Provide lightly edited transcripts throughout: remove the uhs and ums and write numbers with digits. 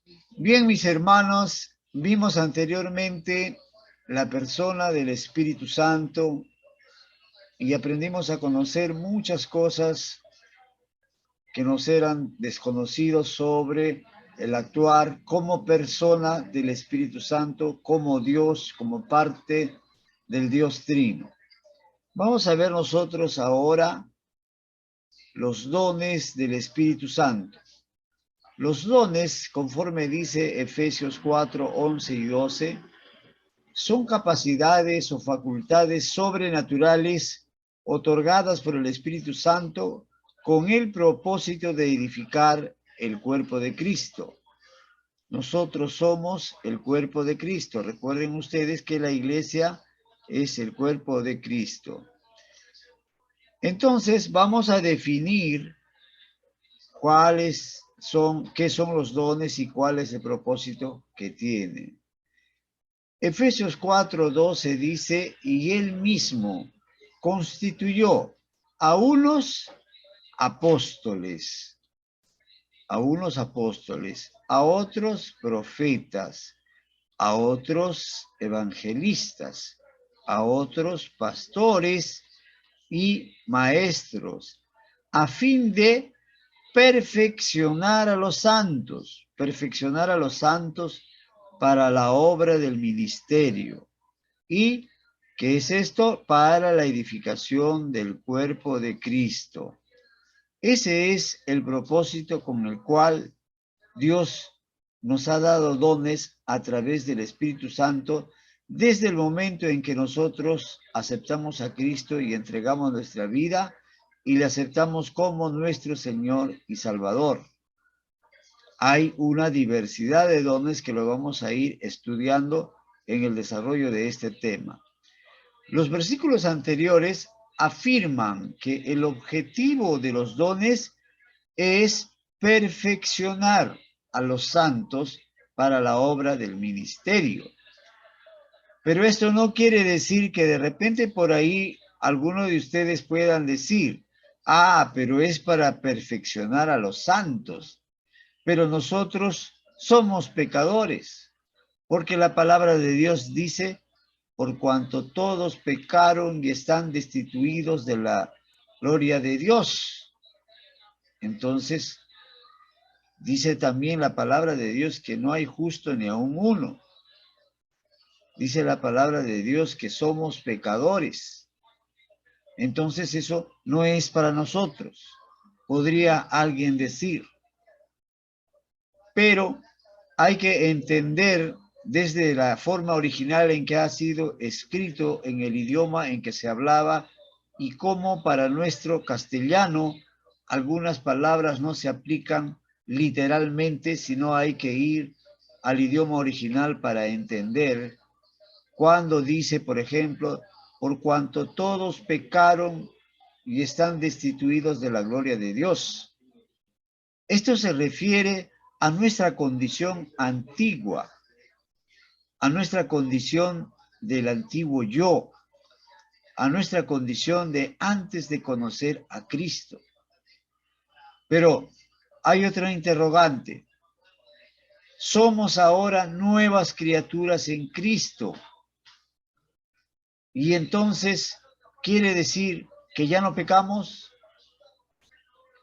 Bien, mis hermanos, vimos anteriormente la persona del Espíritu Santo y aprendimos a conocer muchas cosas que nos eran desconocidos sobre el actuar como persona del Espíritu Santo, como Dios, como parte del Dios Trino. Vamos a ver nosotros ahora los dones del Espíritu Santo. Los dones, conforme dice Efesios 4, 11 y 12, son capacidades o facultades sobrenaturales otorgadas por el Espíritu Santo con el propósito de edificar el cuerpo de Cristo. Nosotros somos el cuerpo de Cristo. Recuerden ustedes que la iglesia es el cuerpo de Cristo. Entonces vamos a definir qué son los dones y cuál es el propósito que tienen. Efesios 4:12 dice, y él mismo constituyó a unos apóstoles, a otros profetas, a otros evangelistas, a otros pastores y maestros, a fin de perfeccionar a los santos para la obra del ministerio. ¿Y qué es esto? Para la edificación del cuerpo de Cristo. Ese es el propósito con el cual Dios nos ha dado dones a través del Espíritu Santo desde el momento en que nosotros aceptamos a Cristo y entregamos nuestra vida y le aceptamos como nuestro Señor y Salvador. Hay una diversidad de dones que lo vamos a ir estudiando en el desarrollo de este tema. Los versículos anteriores afirman que el objetivo de los dones es perfeccionar a los santos para la obra del ministerio. Pero esto no quiere decir que de repente por ahí algunos de ustedes puedan decir, pero es para perfeccionar a los santos. Pero nosotros somos pecadores, porque la palabra de Dios dice, por cuanto todos pecaron y están destituidos de la gloria de Dios. Entonces, dice también la palabra de Dios que no hay justo ni aun uno. Dice la palabra de Dios que somos pecadores. Entonces eso no es para nosotros, podría alguien decir. Pero hay que entender desde la forma original en que ha sido escrito en el idioma en que se hablaba y cómo para nuestro castellano algunas palabras no se aplican literalmente, sino hay que ir al idioma original para entender cuando dice, por ejemplo, por cuanto todos pecaron y están destituidos de la gloria de Dios. Esto se refiere a nuestra condición antigua, a nuestra condición del antiguo yo, a nuestra condición de antes de conocer a Cristo. Pero hay otra interrogante. Somos ahora nuevas criaturas en Cristo. Y entonces, ¿quiere decir que ya no pecamos?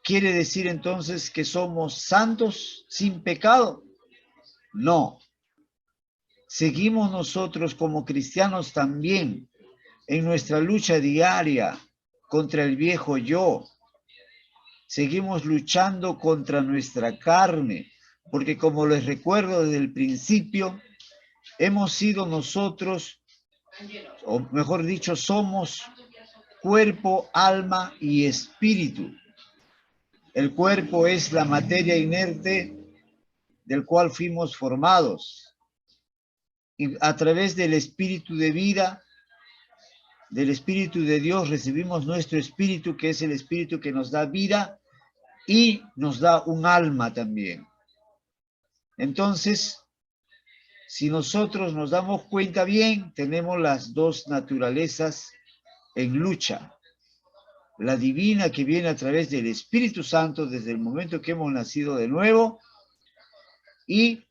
¿Quiere decir entonces que somos santos sin pecado? No. Seguimos nosotros como cristianos también en nuestra lucha diaria contra el viejo yo. Seguimos luchando contra nuestra carne, porque como les recuerdo desde el principio, hemos sido nosotros, o mejor dicho, somos cuerpo, alma y espíritu. El cuerpo es la materia inerte del cual fuimos formados. Y a través del espíritu de vida, del Espíritu de Dios, recibimos nuestro espíritu, que es el espíritu que nos da vida y nos da un alma también. Entonces, si nosotros nos damos cuenta bien, tenemos las dos naturalezas en lucha. La divina que viene a través del Espíritu Santo desde el momento que hemos nacido de nuevo y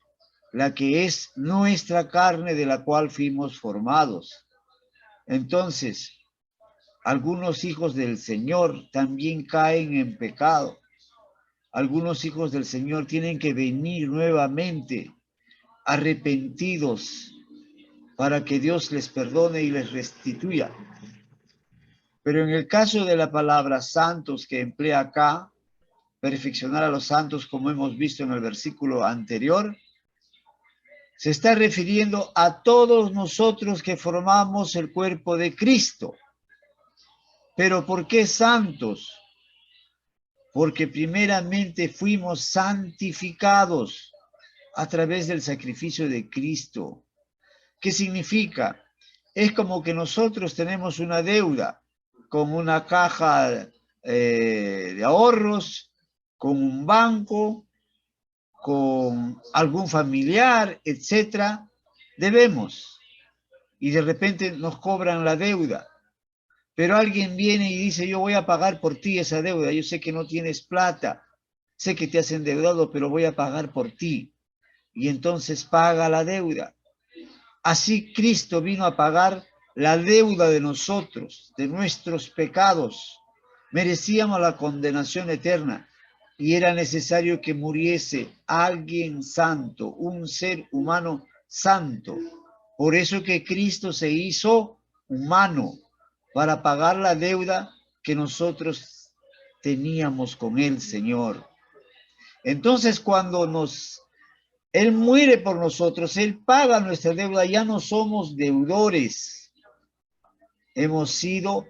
la que es nuestra carne de la cual fuimos formados. Entonces, algunos hijos del Señor también caen en pecado. Algunos hijos del Señor tienen que venir nuevamente arrepentidos para que Dios les perdone y les restituya. Pero en el caso de la palabra santos que emplea acá, perfeccionar a los santos, como hemos visto en el versículo anterior, se está refiriendo a todos nosotros que formamos el cuerpo de Cristo. ¿Pero por qué santos? Porque primeramente fuimos santificados a través del sacrificio de Cristo. ¿Qué significa? Es como que nosotros tenemos una deuda con una caja de ahorros, con un banco, con algún familiar, etcétera. Debemos y de repente nos cobran la deuda. Pero alguien viene y dice, yo voy a pagar por ti esa deuda. Yo sé que no tienes plata, sé que te has endeudado, pero voy a pagar por ti. Y entonces paga la deuda. Así Cristo vino a pagar la deuda de nosotros, de nuestros pecados. Merecíamos la condenación eterna y era necesario que muriese alguien santo, un ser humano santo. Por eso que Cristo se hizo humano, para pagar la deuda que nosotros teníamos con el Señor. Entonces, cuando Él muere por nosotros, Él paga nuestra deuda, ya no somos deudores. Hemos sido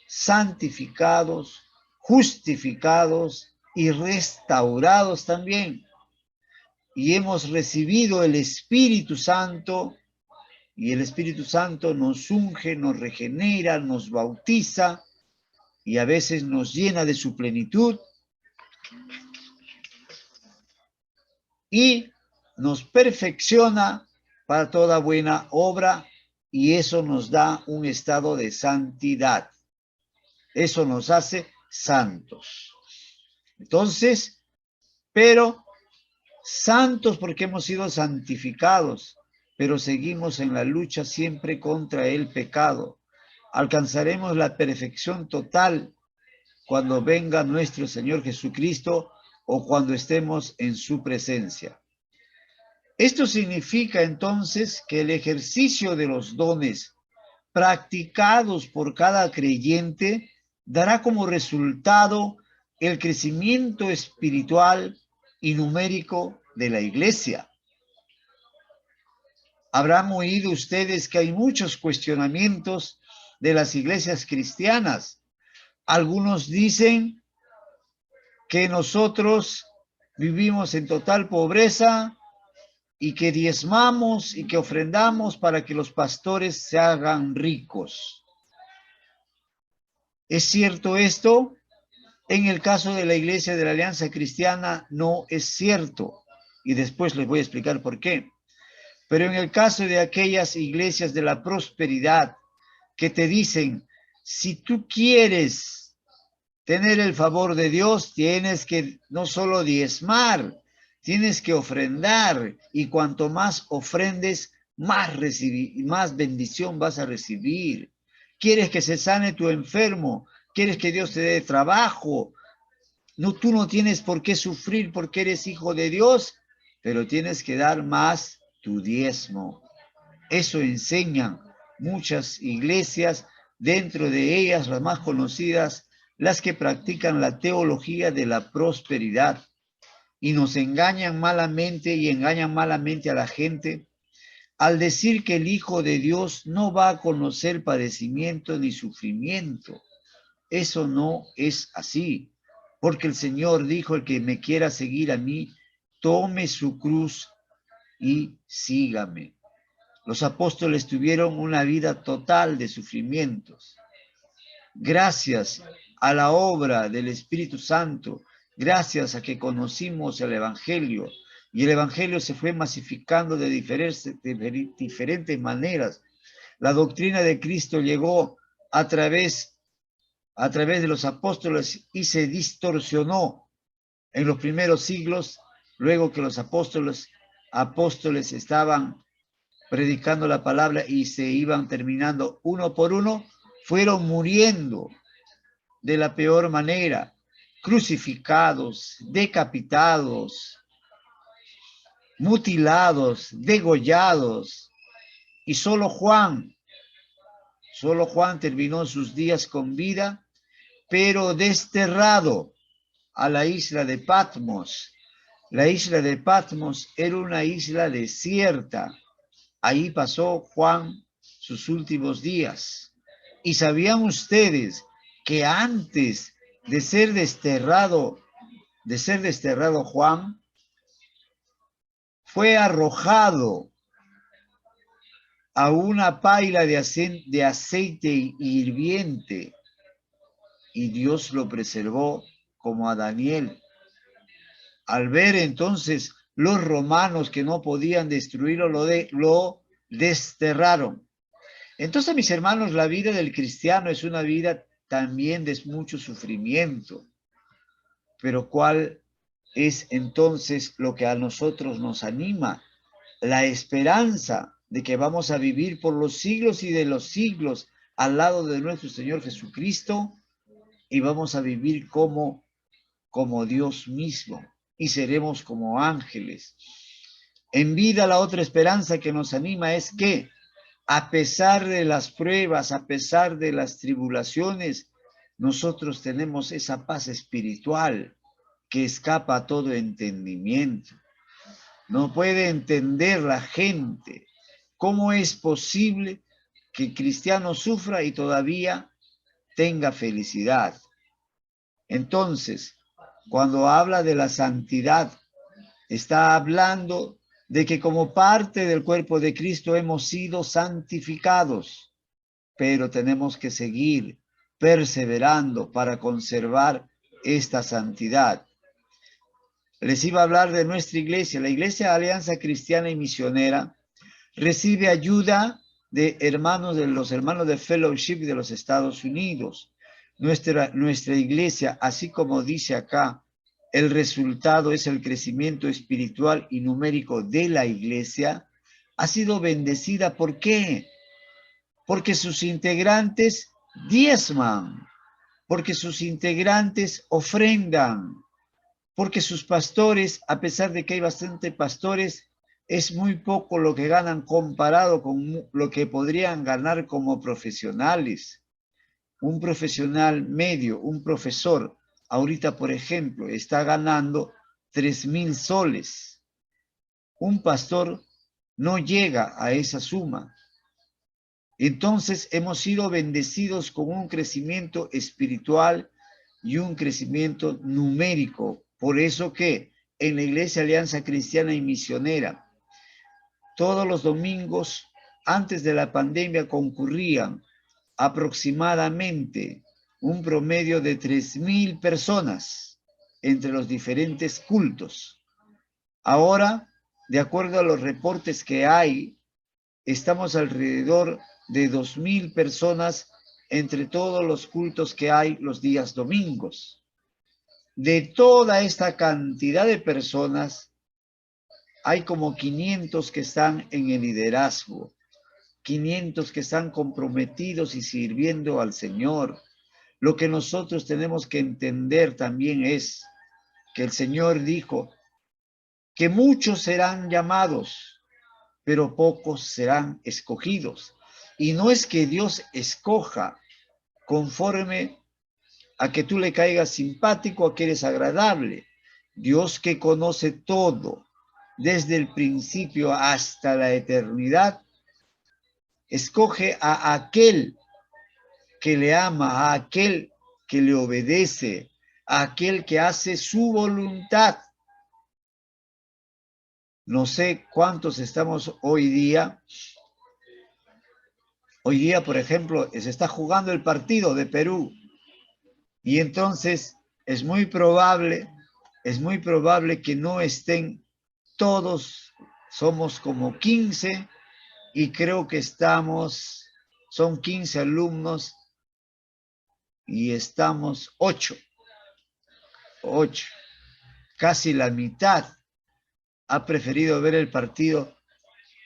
santificados, justificados y restaurados también. Y hemos recibido el Espíritu Santo, y el Espíritu Santo nos unge, nos regenera, nos bautiza, y a veces nos llena de su plenitud y nos perfecciona para toda buena obra, y eso nos da un estado de santidad. Eso nos hace santos. Entonces, pero santos porque hemos sido santificados, pero seguimos en la lucha siempre contra el pecado. Alcanzaremos la perfección total cuando venga nuestro Señor Jesucristo o cuando estemos en su presencia. Esto significa entonces que el ejercicio de los dones practicados por cada creyente dará como resultado el crecimiento espiritual y numérico de la iglesia. Habrán oído ustedes que hay muchos cuestionamientos de las iglesias cristianas. Algunos dicen que nosotros vivimos en total pobreza y que diezmamos y que ofrendamos para que los pastores se hagan ricos. ¿Es cierto esto? En el caso de la Iglesia de la Alianza Cristiana no es cierto, y después les voy a explicar por qué. Pero en el caso de aquellas iglesias de la prosperidad que te dicen, si tú quieres tener el favor de Dios, tienes que no solo diezmar, tienes que ofrendar, y cuanto más ofrendes, más bendición vas a recibir. Quieres que se sane tu enfermo, quieres que Dios te dé trabajo. No, tú no tienes por qué sufrir porque eres hijo de Dios, pero tienes que dar más tu diezmo. Eso enseñan muchas iglesias, dentro de ellas las más conocidas, las que practican la teología de la prosperidad, y nos engañan malamente y engañan malamente a la gente al decir que el Hijo de Dios no va a conocer padecimiento ni sufrimiento. Eso no es así, porque el Señor dijo, el que me quiera seguir a mí, tome su cruz y sígame. Los apóstoles tuvieron una vida total de sufrimientos. Gracias a la obra del Espíritu Santo, gracias a que conocimos el Evangelio, y el Evangelio se fue masificando de diferentes maneras. La doctrina de Cristo llegó a través de los apóstoles y se distorsionó en los primeros siglos, luego que los apóstoles apóstoles estaban predicando la palabra y se iban terminando uno por uno, fueron muriendo de la peor manera, crucificados, decapitados, mutilados, degollados, y solo Juan terminó sus días con vida, pero desterrado a la isla de Patmos. La isla de Patmos era una isla desierta. Ahí pasó Juan sus últimos días. ¿Y sabían ustedes que antes de ser desterrado Juan, fue arrojado a una paila de aceite hirviente y Dios lo preservó como a Daniel? Al ver entonces los romanos que no podían destruirlo, lo desterraron. Entonces, mis hermanos, la vida del cristiano es una vida también de mucho sufrimiento. Pero ¿cuál es entonces lo que a nosotros nos anima? La esperanza de que vamos a vivir por los siglos y de los siglos al lado de nuestro Señor Jesucristo y vamos a vivir como Dios mismo y seremos como ángeles. En vida, la otra esperanza que nos anima es que a pesar de las pruebas, a pesar de las tribulaciones, nosotros tenemos esa paz espiritual que escapa a todo entendimiento. No puede entender la gente cómo es posible que el cristiano sufra y todavía tenga felicidad. Entonces, cuando habla de la santidad, está hablando de que como parte del cuerpo de Cristo hemos sido santificados, pero tenemos que seguir perseverando para conservar esta santidad. Les iba a hablar de nuestra iglesia. La Iglesia Alianza Cristiana y Misionera recibe ayuda de los hermanos de Fellowship de los Estados Unidos. Nuestra iglesia, así como dice acá, el resultado es el crecimiento espiritual y numérico de la iglesia, ha sido bendecida. ¿Por qué? Porque sus integrantes diezman, porque sus integrantes ofrendan, porque sus pastores, a pesar de que hay bastantes pastores, es muy poco lo que ganan comparado con lo que podrían ganar como profesionales. Un profesional medio, un profesor, ahorita, por ejemplo, está ganando 3,000 soles. Un pastor no llega a esa suma. Entonces hemos sido bendecidos con un crecimiento espiritual y un crecimiento numérico. Por eso que en la Iglesia Alianza Cristiana y Misionera, todos los domingos antes de la pandemia concurrían aproximadamente un promedio de 3,000 personas entre los diferentes cultos. Ahora, de acuerdo a los reportes que hay, estamos alrededor de 2,000 personas entre todos los cultos que hay los días domingos. De toda esta cantidad de personas, hay como 500 que están en el liderazgo, 500 que están comprometidos y sirviendo al Señor. Lo que nosotros tenemos que entender también es que el Señor dijo que muchos serán llamados, pero pocos serán escogidos. Y no es que Dios escoja conforme a que tú le caigas simpático, a que eres agradable. Dios, que conoce todo, desde el principio hasta la eternidad, escoge a aquel que le ama, a aquel que le obedece, a aquel que hace su voluntad. No sé cuántos estamos hoy día. Hoy día, por ejemplo, se está jugando el partido de Perú y entonces es muy probable que no estén todos. Somos como 15 y creo que son 15 alumnos y estamos 8, casi la mitad ha preferido ver el partido,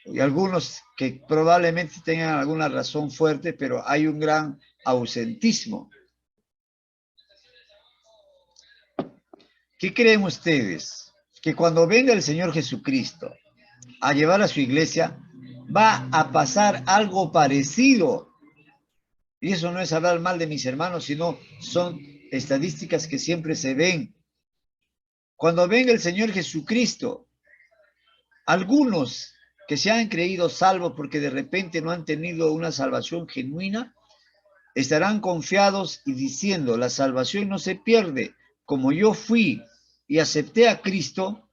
y algunos que probablemente tengan alguna razón fuerte, pero hay un gran ausentismo. ¿Qué creen ustedes? Que cuando venga el Señor Jesucristo a llevar a su iglesia, va a pasar algo parecido. Y eso no es hablar mal de mis hermanos, sino son estadísticas que siempre se ven. Cuando venga el Señor Jesucristo, algunos que se han creído salvos porque de repente no han tenido una salvación genuina, estarán confiados y diciendo, la salvación no se pierde. Como yo fui y acepté a Cristo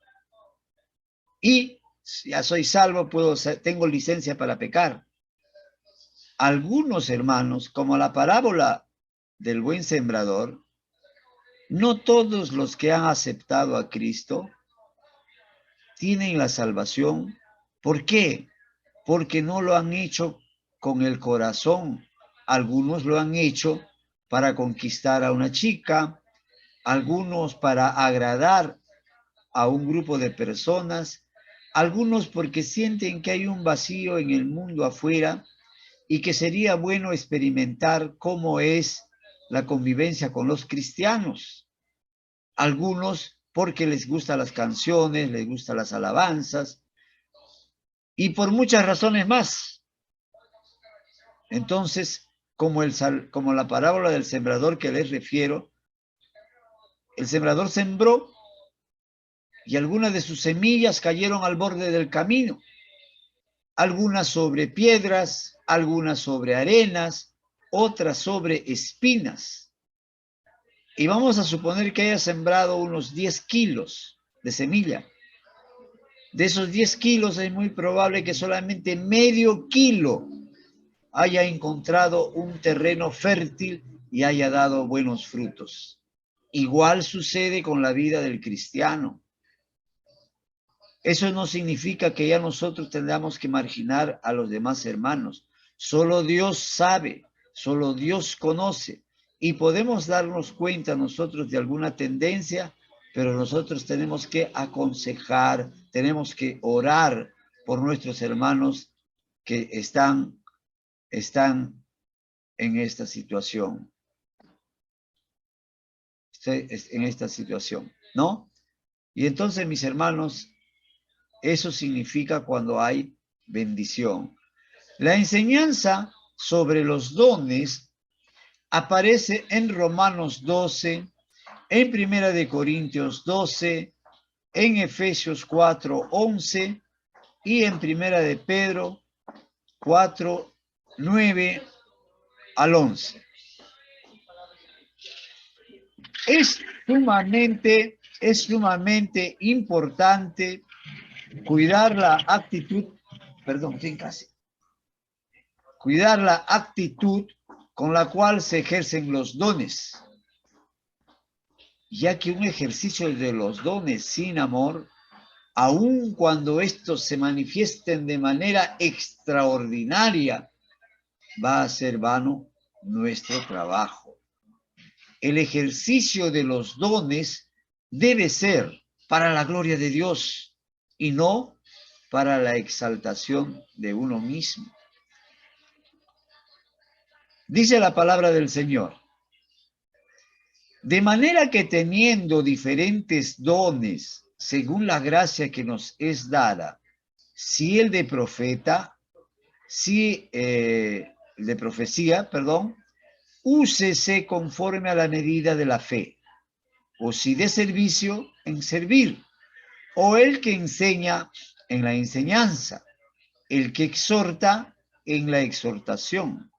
y ya soy salvo, tengo licencia para pecar. Algunos hermanos, como la parábola del buen sembrador, no todos los que han aceptado a Cristo tienen la salvación. ¿Por qué? Porque no lo han hecho con el corazón. Algunos lo han hecho para conquistar a una chica, algunos para agradar a un grupo de personas, algunos porque sienten que hay un vacío en el mundo afuera y que sería bueno experimentar cómo es la convivencia con los cristianos. Algunos porque les gustan las canciones, les gustan las alabanzas y por muchas razones más. Entonces, como la parábola del sembrador que les refiero, el sembrador sembró y algunas de sus semillas cayeron al borde del camino, algunas sobre piedras, algunas sobre arenas, otras sobre espinas. Y vamos a suponer que haya sembrado unos 10 kilos de semilla. De esos 10 kilos es muy probable que solamente medio kilo haya encontrado un terreno fértil y haya dado buenos frutos. Igual sucede con la vida del cristiano. Eso no significa que ya nosotros tengamos que marginar a los demás hermanos. Solo Dios sabe, solo Dios conoce. Y podemos darnos cuenta nosotros de alguna tendencia, pero nosotros tenemos que aconsejar, tenemos que orar por nuestros hermanos que están en esta situación. En esta situación, ¿no? Y entonces, mis hermanos, eso significa cuando hay bendición. La enseñanza sobre los dones aparece en Romanos 12, en Primera de Corintios 12, en Efesios 4, 11 y en Primera de Pedro 4, 9 al 11. Es sumamente importante cuidar la actitud, cuidar la actitud con la cual se ejercen los dones, ya que un ejercicio de los dones sin amor, aun cuando estos se manifiesten de manera extraordinaria, va a ser vano nuestro trabajo. El ejercicio de los dones debe ser para la gloria de Dios y no para la exaltación de uno mismo. Dice la palabra del Señor: de manera que teniendo diferentes dones según la gracia que nos es dada, si el de profeta, si de profecía, úsese conforme a la medida de la fe, o si de servicio, en servir, o el que enseña, en la enseñanza, el que exhorta, en la exhortación,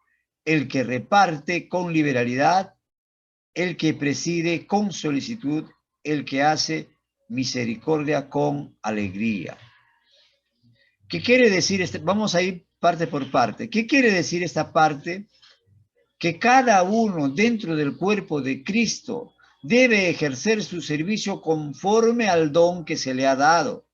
el que reparte con liberalidad, el que preside con solicitud, el que hace misericordia con alegría. ¿Qué quiere decir esto? Vamos a ir parte por parte. ¿Qué quiere decir esta parte? Que cada uno dentro del cuerpo de Cristo debe ejercer su servicio conforme al don que se le ha dado.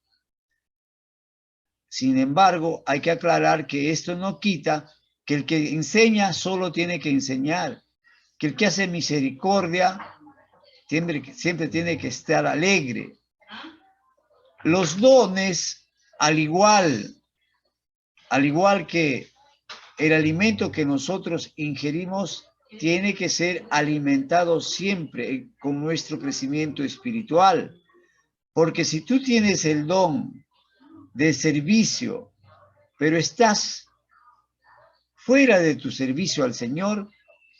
Sin embargo, hay que aclarar que esto no quita que el que enseña solo tiene que enseñar, que el que hace misericordia siempre tiene que estar alegre, Los dones, al igual que el alimento que nosotros ingerimos, tiene que ser alimentado siempre con nuestro crecimiento espiritual. Porque si tú tienes el don de servicio, pero estás fuera de tu servicio al Señor,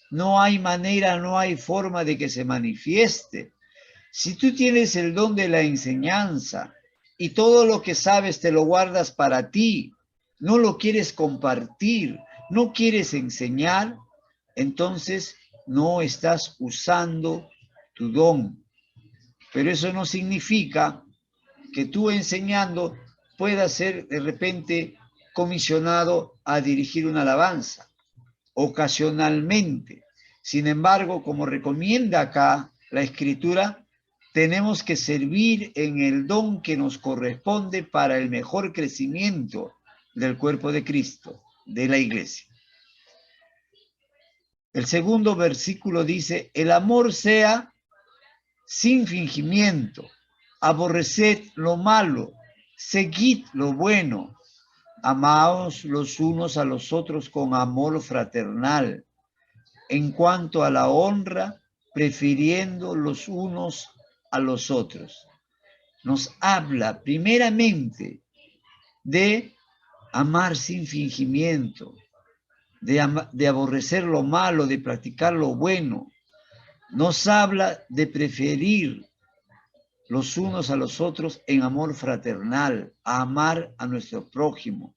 no hay manera, no hay forma de que se manifieste. Si tú tienes el don de la enseñanza y todo lo que sabes te lo guardas para ti, no lo quieres compartir, no quieres enseñar, entonces no estás usando tu don. Pero eso no significa que tú enseñando puedas ser de repente comisionado a dirigir una alabanza, ocasionalmente. Sin embargo, como recomienda acá la Escritura, tenemos que servir en el don que nos corresponde para el mejor crecimiento del cuerpo de Cristo, de la iglesia. El segundo versículo dice, el amor sea sin fingimiento, aborreced lo malo, seguid lo bueno, amaos los unos a los otros con amor fraternal, en cuanto a la honra, prefiriendo los unos a los otros. Nos habla primeramente de amar sin fingimiento, de aborrecer lo malo, de practicar lo bueno. Nos habla de preferir los unos a los otros en amor fraternal, a amar a nuestro prójimo.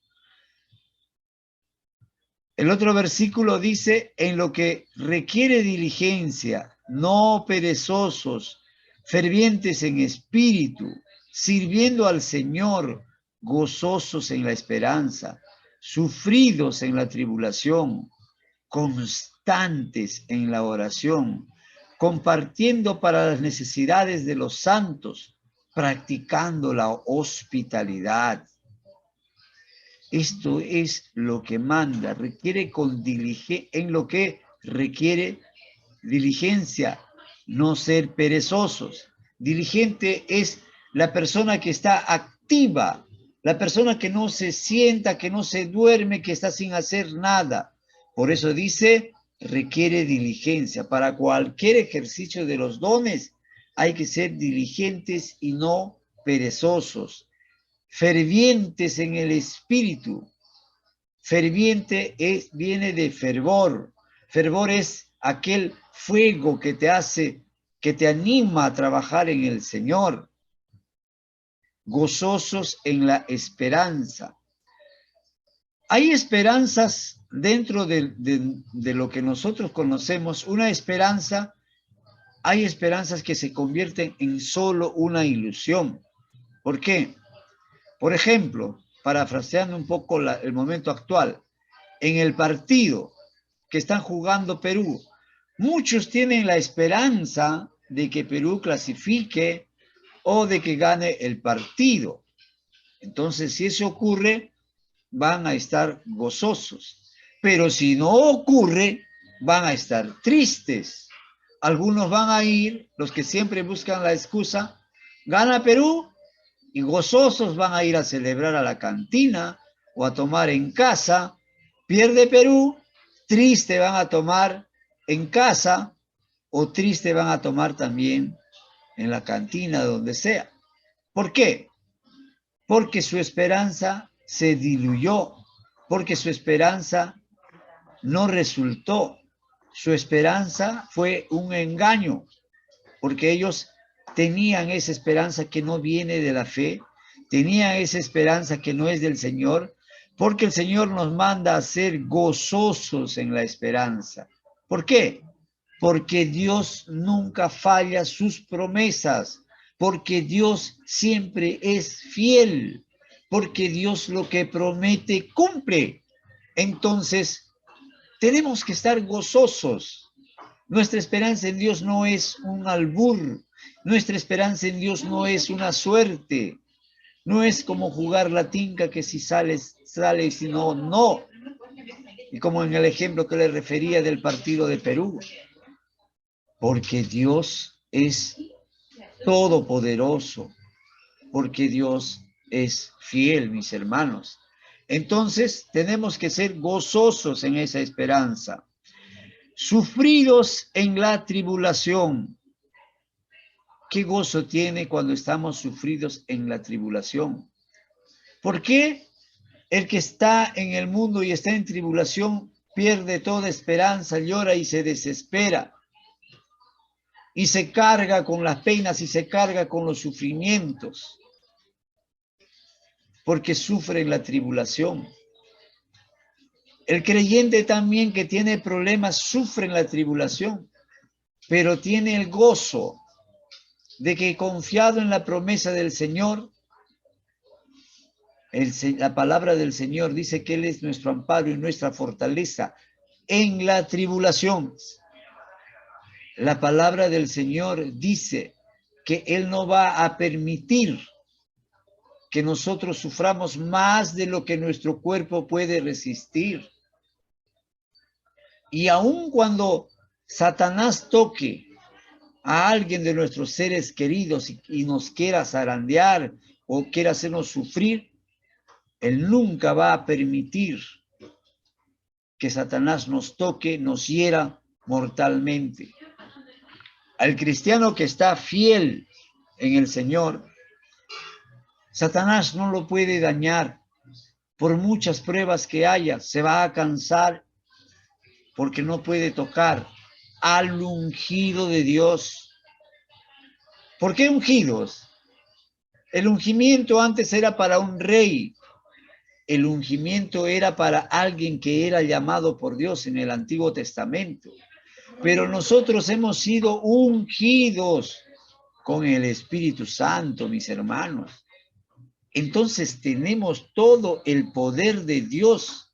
El otro versículo dice, en lo que requiere diligencia, no perezosos, fervientes en espíritu, sirviendo al Señor, gozosos en la esperanza, sufridos en la tribulación, constantes en la oración, compartiendo para las necesidades de los santos, practicando la hospitalidad. Esto es lo que manda, requiere con diligencia, en lo que requiere diligencia, no ser perezosos. Diligente es la persona que está activa, la persona que no se sienta, que no se duerme, que está sin hacer nada. Por eso dice, requiere diligencia. Para cualquier ejercicio de los dones hay que ser diligentes y no perezosos. Fervientes en el espíritu. Ferviente viene de fervor. Fervor es aquel fuego que te hace, que te anima a trabajar en el Señor. Gozosos en la esperanza. Hay esperanzas dentro de lo que nosotros conocemos. Una esperanza, hay esperanzas que se convierten en solo una ilusión. ¿Por qué? Por ejemplo, parafraseando un poco el momento actual, en el partido que están jugando Perú, muchos tienen la esperanza de que Perú clasifique o de que gane el partido. Entonces, si eso ocurre, van a estar gozosos. Pero si no ocurre, van a estar tristes. Algunos van a ir, los que siempre buscan la excusa, gana Perú, y gozosos van a ir a celebrar a la cantina o a tomar en casa. Pierde Perú, triste van a tomar en casa o triste van a tomar también en la cantina, donde sea. ¿Por qué? Porque su esperanza se diluyó, porque su esperanza no resultó. Su esperanza fue un engaño, porque ellos tenían esa esperanza que no viene de la fe, tenían esa esperanza que no es del Señor, porque el Señor nos manda a ser gozosos en la esperanza. ¿Por qué? Porque Dios nunca falla sus promesas, porque Dios siempre es fiel, porque Dios lo que promete cumple. Entonces, tenemos que estar gozosos. Nuestra esperanza en Dios no es un albur, nuestra esperanza en Dios no es una suerte, no es como jugar la tinca que si sales, sale y si no, no. Y como en el ejemplo que le refería del partido de Perú, porque Dios es todopoderoso, porque Dios es fiel, mis hermanos. Entonces tenemos que ser gozosos en esa esperanza. Sufridos en la tribulación. ¿Qué gozo tiene cuando estamos sufridos en la tribulación? ¿Por qué el que está en el mundo y está en tribulación pierde toda esperanza, llora y se desespera? Y se carga con las penas y se carga con los sufrimientos, porque sufre en la tribulación. El creyente también que tiene problemas sufre en la tribulación, pero tiene el gozo de que confiado en la promesa del Señor, la palabra del Señor dice que Él es nuestro amparo y nuestra fortaleza en la tribulación. La palabra del Señor dice que Él no va a permitir que nosotros suframos más de lo que nuestro cuerpo puede resistir. Y aun cuando Satanás toque a alguien de nuestros seres queridos y nos quiera zarandear o quiera hacernos sufrir, Él nunca va a permitir que Satanás nos toque, nos hiera mortalmente. Al cristiano que está fiel en el Señor, Satanás no lo puede dañar. Por muchas pruebas que haya, se va a cansar porque no puede tocar al ungido de Dios. ¿Por qué ungidos? El ungimiento antes era para un rey. El ungimiento era para alguien que era llamado por Dios en el Antiguo Testamento. Pero nosotros hemos sido ungidos con el Espíritu Santo, mis hermanos. Entonces tenemos todo el poder de Dios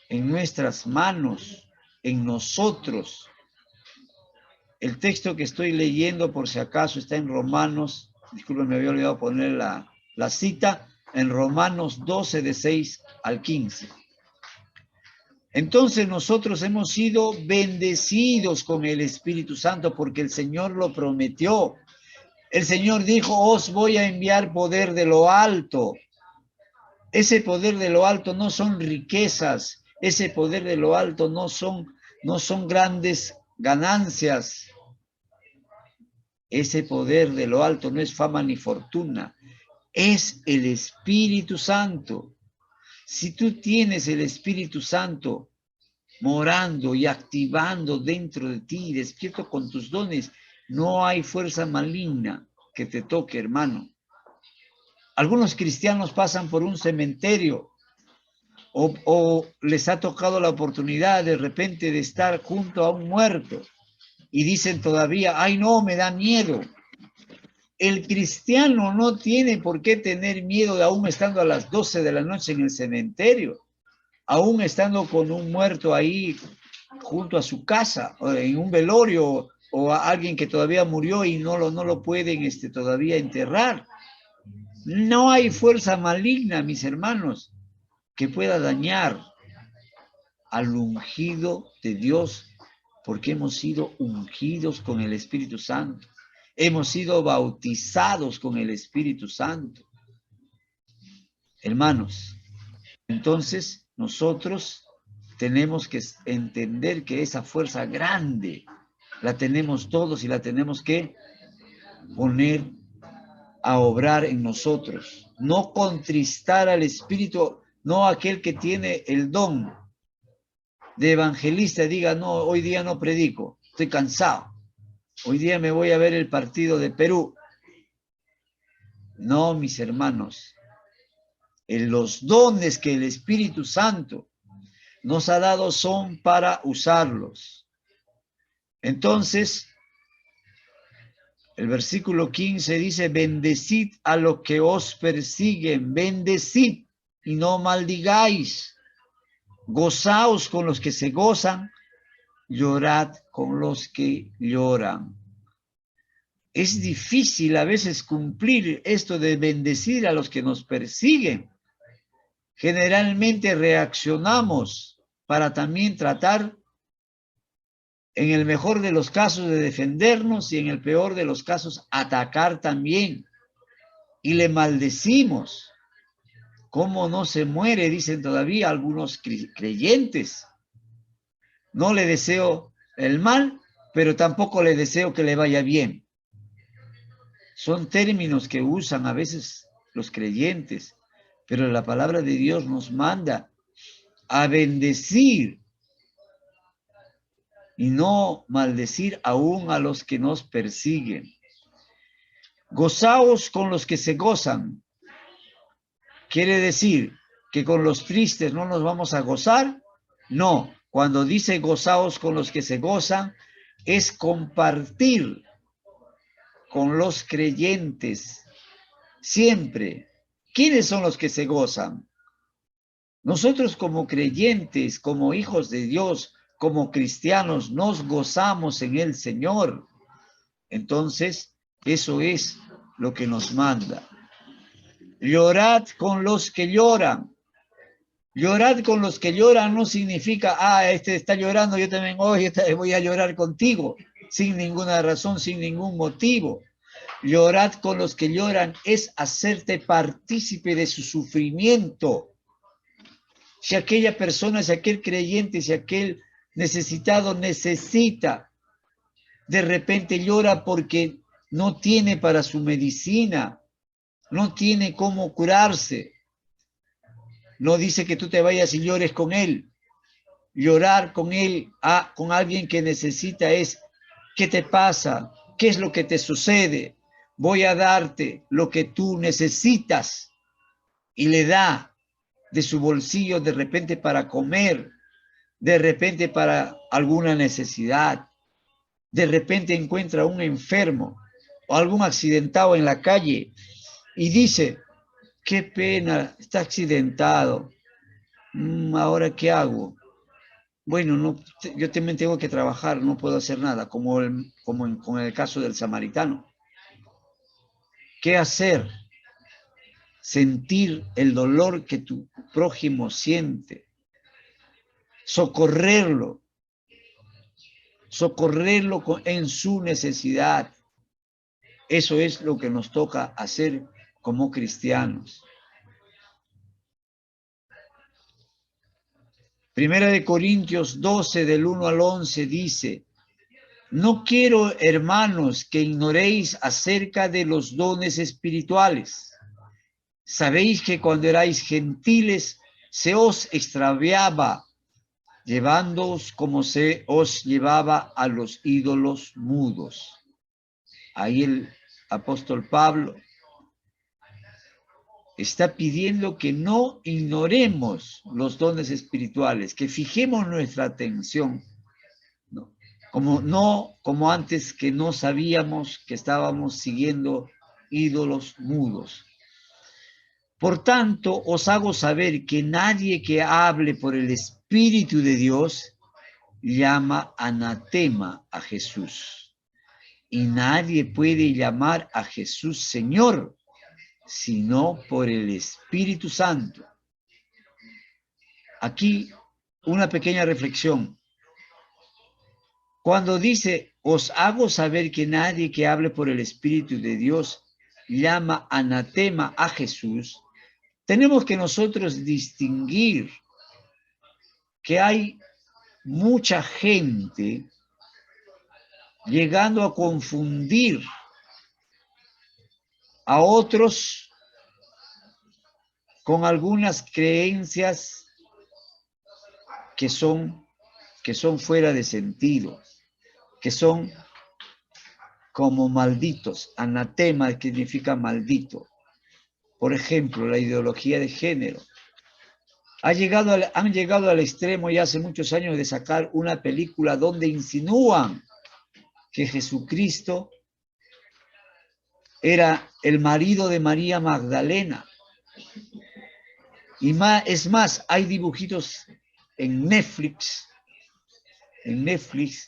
en nuestras manos, en nosotros. El texto que estoy leyendo, por si acaso, está en Romanos, disculpen, me había olvidado poner la cita, en Romanos 12, de 6 al 15. Entonces nosotros hemos sido bendecidos con el Espíritu Santo porque el Señor lo prometió. El Señor dijo, os voy a enviar poder de lo alto. Ese poder de lo alto no son riquezas, ese poder de lo alto no son grandes ganancias. Ese poder de lo alto no es fama ni fortuna, es el Espíritu Santo. Si tú tienes el Espíritu Santo morando y activando dentro de ti, despierto con tus dones, no hay fuerza maligna que te toque, hermano. Algunos cristianos pasan por un cementerio o les ha tocado la oportunidad de repente de estar junto a un muerto y dicen todavía, ay no, me da miedo. El cristiano no tiene por qué tener miedo de aún estando a las 12 de la noche en el cementerio, aún estando con un muerto ahí junto a su casa, o en un velorio, o a alguien que todavía murió y no lo pueden todavía enterrar. No hay fuerza maligna, mis hermanos, que pueda dañar al ungido de Dios, porque hemos sido ungidos con el Espíritu Santo. Hemos sido bautizados con el Espíritu Santo. Hermanos, entonces nosotros tenemos que entender que esa fuerza grande la tenemos todos y la tenemos que poner a obrar en nosotros. No contristar al Espíritu, no aquel que tiene el don de evangelista diga, no, hoy día no predico, estoy cansado. Hoy día me voy a ver el partido de Perú. No, mis hermanos, en los dones que el Espíritu Santo nos ha dado son para usarlos. Entonces, el versículo 15 dice, bendecid a los que os persiguen, bendecid y no maldigáis. Gozaos con los que se gozan, llorad con los que lloran. Es difícil a veces cumplir esto de bendecir a los que nos persiguen. Generalmente reaccionamos para también tratar, en el mejor de los casos, de defendernos y en el peor de los casos, atacar también. y le maldecimos. ¿Cómo no se muere? Dicen todavía algunos creyentes. No le deseo el mal, pero tampoco le deseo que le vaya bien. Son términos que usan a veces los creyentes, pero la palabra de Dios nos manda a bendecir y no maldecir aún a los que nos persiguen. Gozaos con los que se gozan. ¿Quiere decir que con los tristes no nos vamos a gozar? No, cuando dice gozaos con los que se gozan, es compartir con los creyentes siempre. ¿Quiénes son los que se gozan? Nosotros como creyentes, como hijos de Dios, como cristianos, nos gozamos en el Señor. Entonces, eso es lo que nos manda. Llorad con los que lloran. Llorad con los que lloran no significa, este está llorando, yo también hoy voy a llorar contigo, sin ninguna razón, sin ningún motivo. Llorad con los que lloran es hacerte partícipe de su sufrimiento. Si aquella persona, si aquel creyente, si aquel necesitado necesita, de repente llora porque no tiene para su medicina, no tiene cómo curarse. No dice que tú te vayas y llores con él. Llorar con él, con alguien que necesita es, ¿qué te pasa? ¿Qué es lo que te sucede? Voy a darte lo que tú necesitas. Y le da de su bolsillo de repente para comer, de repente para alguna necesidad, de repente encuentra un enfermo o algún accidentado en la calle y dice, qué pena, está accidentado, ¿ahora qué hago? Bueno, no, yo también tengo que trabajar, no puedo hacer nada, como con el caso del samaritano. ¿Qué hacer? Sentir el dolor que tu prójimo siente, socorrerlo en su necesidad. Eso es lo que nos toca hacer como cristianos. Primera de Corintios 12, del 1 al 11, dice, no quiero, hermanos, que ignoréis acerca de los dones espirituales. Sabéis que cuando erais gentiles se os extraviaba, llevándoos como se os llevaba a los ídolos mudos. Ahí el apóstol Pablo está pidiendo que no ignoremos los dones espirituales, que fijemos nuestra atención, ¿no? Como antes que no sabíamos que estábamos siguiendo ídolos mudos. Por tanto, os hago saber que nadie que hable por el Espíritu de Dios llama anatema a Jesús. Y nadie puede llamar a Jesús Señor, sino por el Espíritu Santo. Aquí una pequeña reflexión. Cuando dice, os hago saber que nadie que hable por el Espíritu de Dios llama anatema a Jesús, tenemos que nosotros distinguir que hay mucha gente llegando a confundir a otros con algunas creencias que son fuera de sentido, que son como malditos. Anatema significa maldito. Por ejemplo, la ideología de género. Han llegado al extremo ya hace muchos años de sacar una película donde insinúan que Jesucristo era el marido de María Magdalena. Y es más, hay dibujitos en Netflix. En Netflix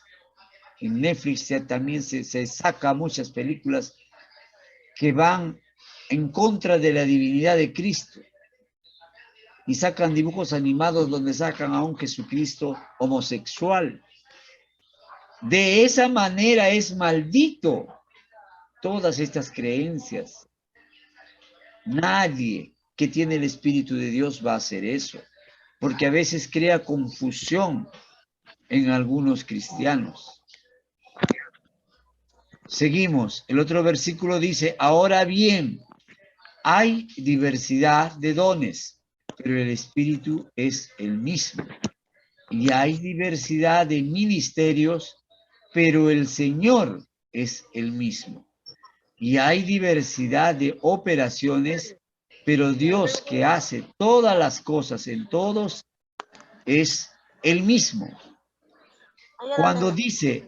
también se saca muchas películas que van en contra de la divinidad de Cristo. Y sacan dibujos animados donde sacan a un Jesucristo homosexual. De esa manera es maldito todas estas creencias. Nadie que tiene el Espíritu de Dios va a hacer eso, porque a veces crea confusión en algunos cristianos. Seguimos. El otro versículo dice, ahora bien, hay diversidad de dones, pero el Espíritu es el mismo. Y hay diversidad de ministerios, pero el Señor es el mismo. Y hay diversidad de operaciones, pero Dios que hace todas las cosas en todos es el mismo. Cuando dice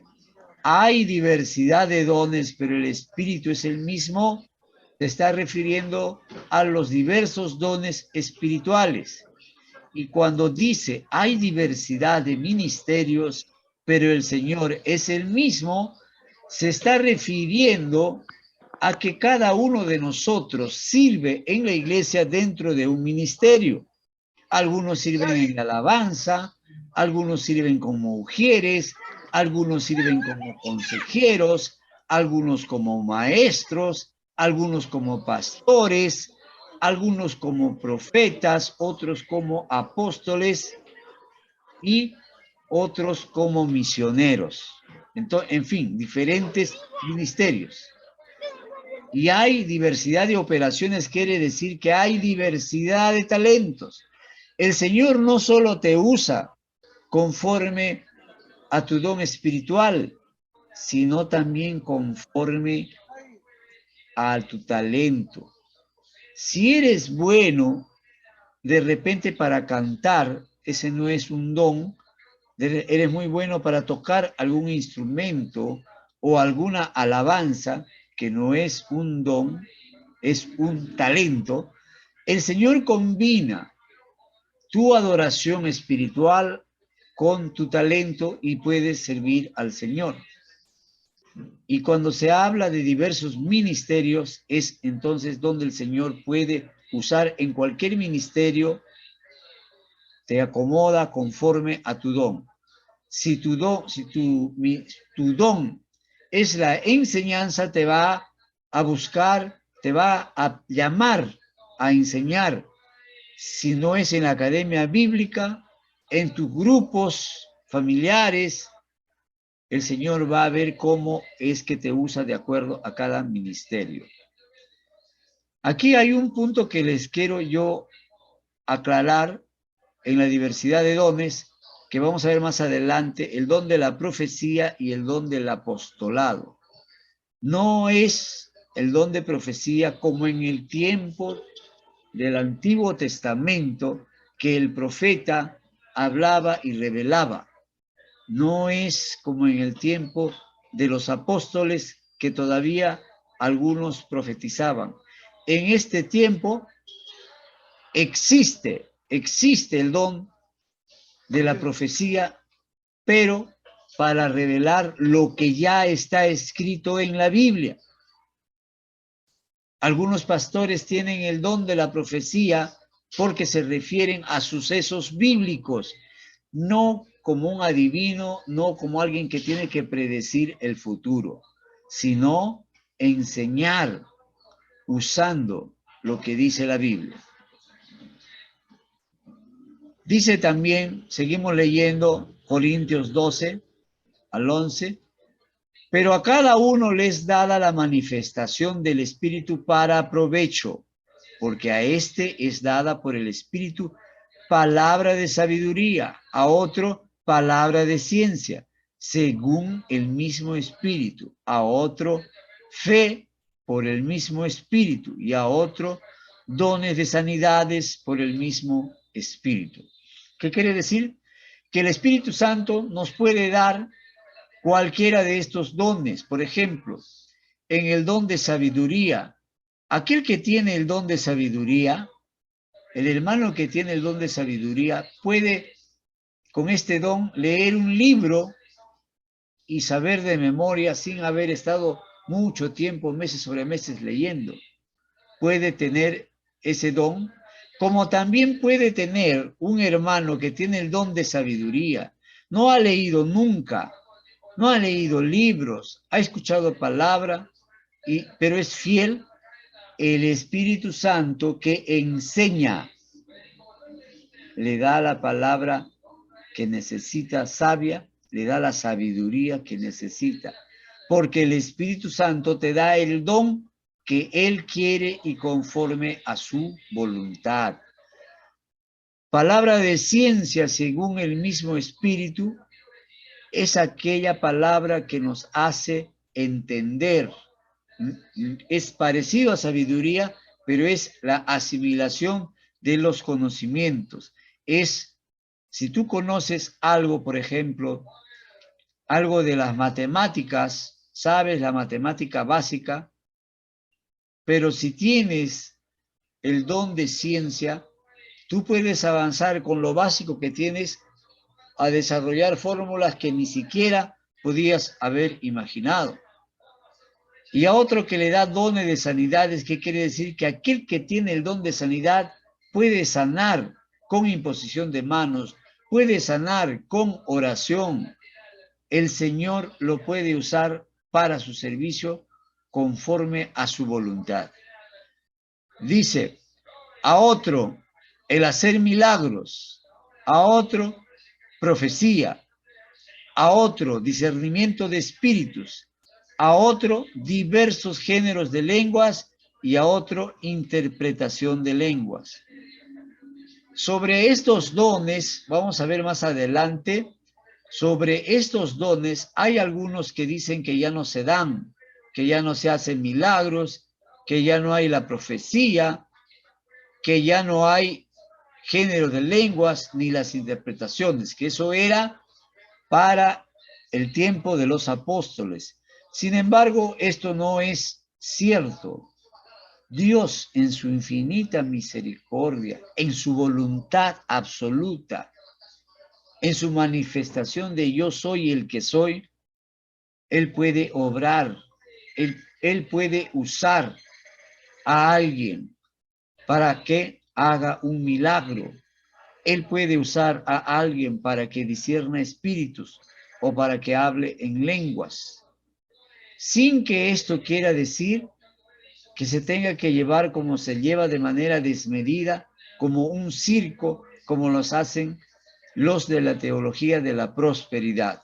hay diversidad de dones, pero el Espíritu es el mismo, se está refiriendo a los diversos dones espirituales. Y cuando dice hay diversidad de ministerios, pero el Señor es el mismo, se está refiriendo a que cada uno de nosotros sirve en la iglesia dentro de un ministerio. Algunos sirven en la alabanza, algunos sirven como mujeres, algunos sirven como consejeros, algunos como maestros, algunos como pastores, algunos como profetas, otros como apóstoles y otros como misioneros. Entonces, en fin, diferentes ministerios. Y hay diversidad de operaciones, quiere decir que hay diversidad de talentos. El Señor no solo te usa conforme a tu don espiritual, sino también conforme a tu talento. Si eres bueno, de repente para cantar, ese no es un don, eres muy bueno para tocar algún instrumento o alguna alabanza, que no es un don, es un talento. El Señor combina tu adoración espiritual con tu talento y puedes servir al Señor. Y cuando se habla de diversos ministerios, es entonces donde el Señor puede usar en cualquier ministerio, te acomoda conforme a tu don. Si tu don es la enseñanza, te va a buscar, te va a llamar a enseñar. Si no es en la academia bíblica, en tus grupos familiares, el Señor va a ver cómo es que te usa de acuerdo a cada ministerio. Aquí hay un punto que les quiero yo aclarar en la diversidad de dones, que vamos a ver más adelante, el don de la profecía y el don del apostolado. No es el don de profecía como en el tiempo del Antiguo Testamento, que el profeta hablaba y revelaba. No es como en el tiempo de los apóstoles, que todavía algunos profetizaban. En este tiempo existe el don de la profecía, pero para revelar lo que ya está escrito en la Biblia. Algunos pastores tienen el don de la profecía porque se refieren a sucesos bíblicos, no como un adivino, no como alguien que tiene que predecir el futuro, sino enseñar usando lo que dice la Biblia. Dice también, seguimos leyendo Corintios 12 al 11, pero a cada uno les dada la manifestación del Espíritu para provecho, porque a este es dada por el Espíritu palabra de sabiduría, a otro palabra de ciencia, según el mismo Espíritu, a otro fe por el mismo Espíritu y a otro dones de sanidades por el mismo Espíritu. ¿Qué quiere decir? Que el Espíritu Santo nos puede dar cualquiera de estos dones. Por ejemplo, en el don de sabiduría, aquel que tiene el don de sabiduría, el hermano que tiene el don de sabiduría puede con este don leer un libro y saber de memoria sin haber estado mucho tiempo, meses sobre meses leyendo. Puede tener ese don, como también puede tener un hermano que tiene el don de sabiduría. No ha leído nunca, no ha leído libros, ha escuchado palabra, pero es fiel el Espíritu Santo que enseña, le da la palabra que necesita sabia, le da la sabiduría que necesita, porque el Espíritu Santo te da el don que Él quiere y conforme a su voluntad. Palabra de ciencia según el mismo Espíritu es aquella palabra que nos hace entender. Es parecido a sabiduría, pero es la asimilación de los conocimientos. Es, si tú conoces algo, por ejemplo, algo de las matemáticas, sabes la matemática básica, pero si tienes el don de ciencia, tú puedes avanzar con lo básico que tienes a desarrollar fórmulas que ni siquiera podías haber imaginado. Y a otro que le da dones de sanidades, ¿qué quiere decir? Que aquel que tiene el don de sanidad puede sanar con imposición de manos, puede sanar con oración. El Señor lo puede usar para su servicio conforme a su voluntad. Dice, a otro el hacer milagros, a otro profecía, a otro discernimiento de espíritus, a otro diversos géneros de lenguas y a otro interpretación de lenguas. Sobre estos dones, vamos a ver más adelante, sobre estos dones hay algunos que dicen que ya no se dan, que ya no se hacen milagros, que ya no hay la profecía, que ya no hay género de lenguas ni las interpretaciones, que eso era para el tiempo de los apóstoles. Sin embargo, esto no es cierto. Dios, en su infinita misericordia, en su voluntad absoluta, en su manifestación de yo soy el que soy, Él puede obrar, Él puede usar a alguien para que haga un milagro. Él puede usar a alguien para que discierna espíritus o para que hable en lenguas, sin que esto quiera decir que se tenga que llevar como se lleva de manera desmedida, como un circo, como los hacen los de la teología de la prosperidad.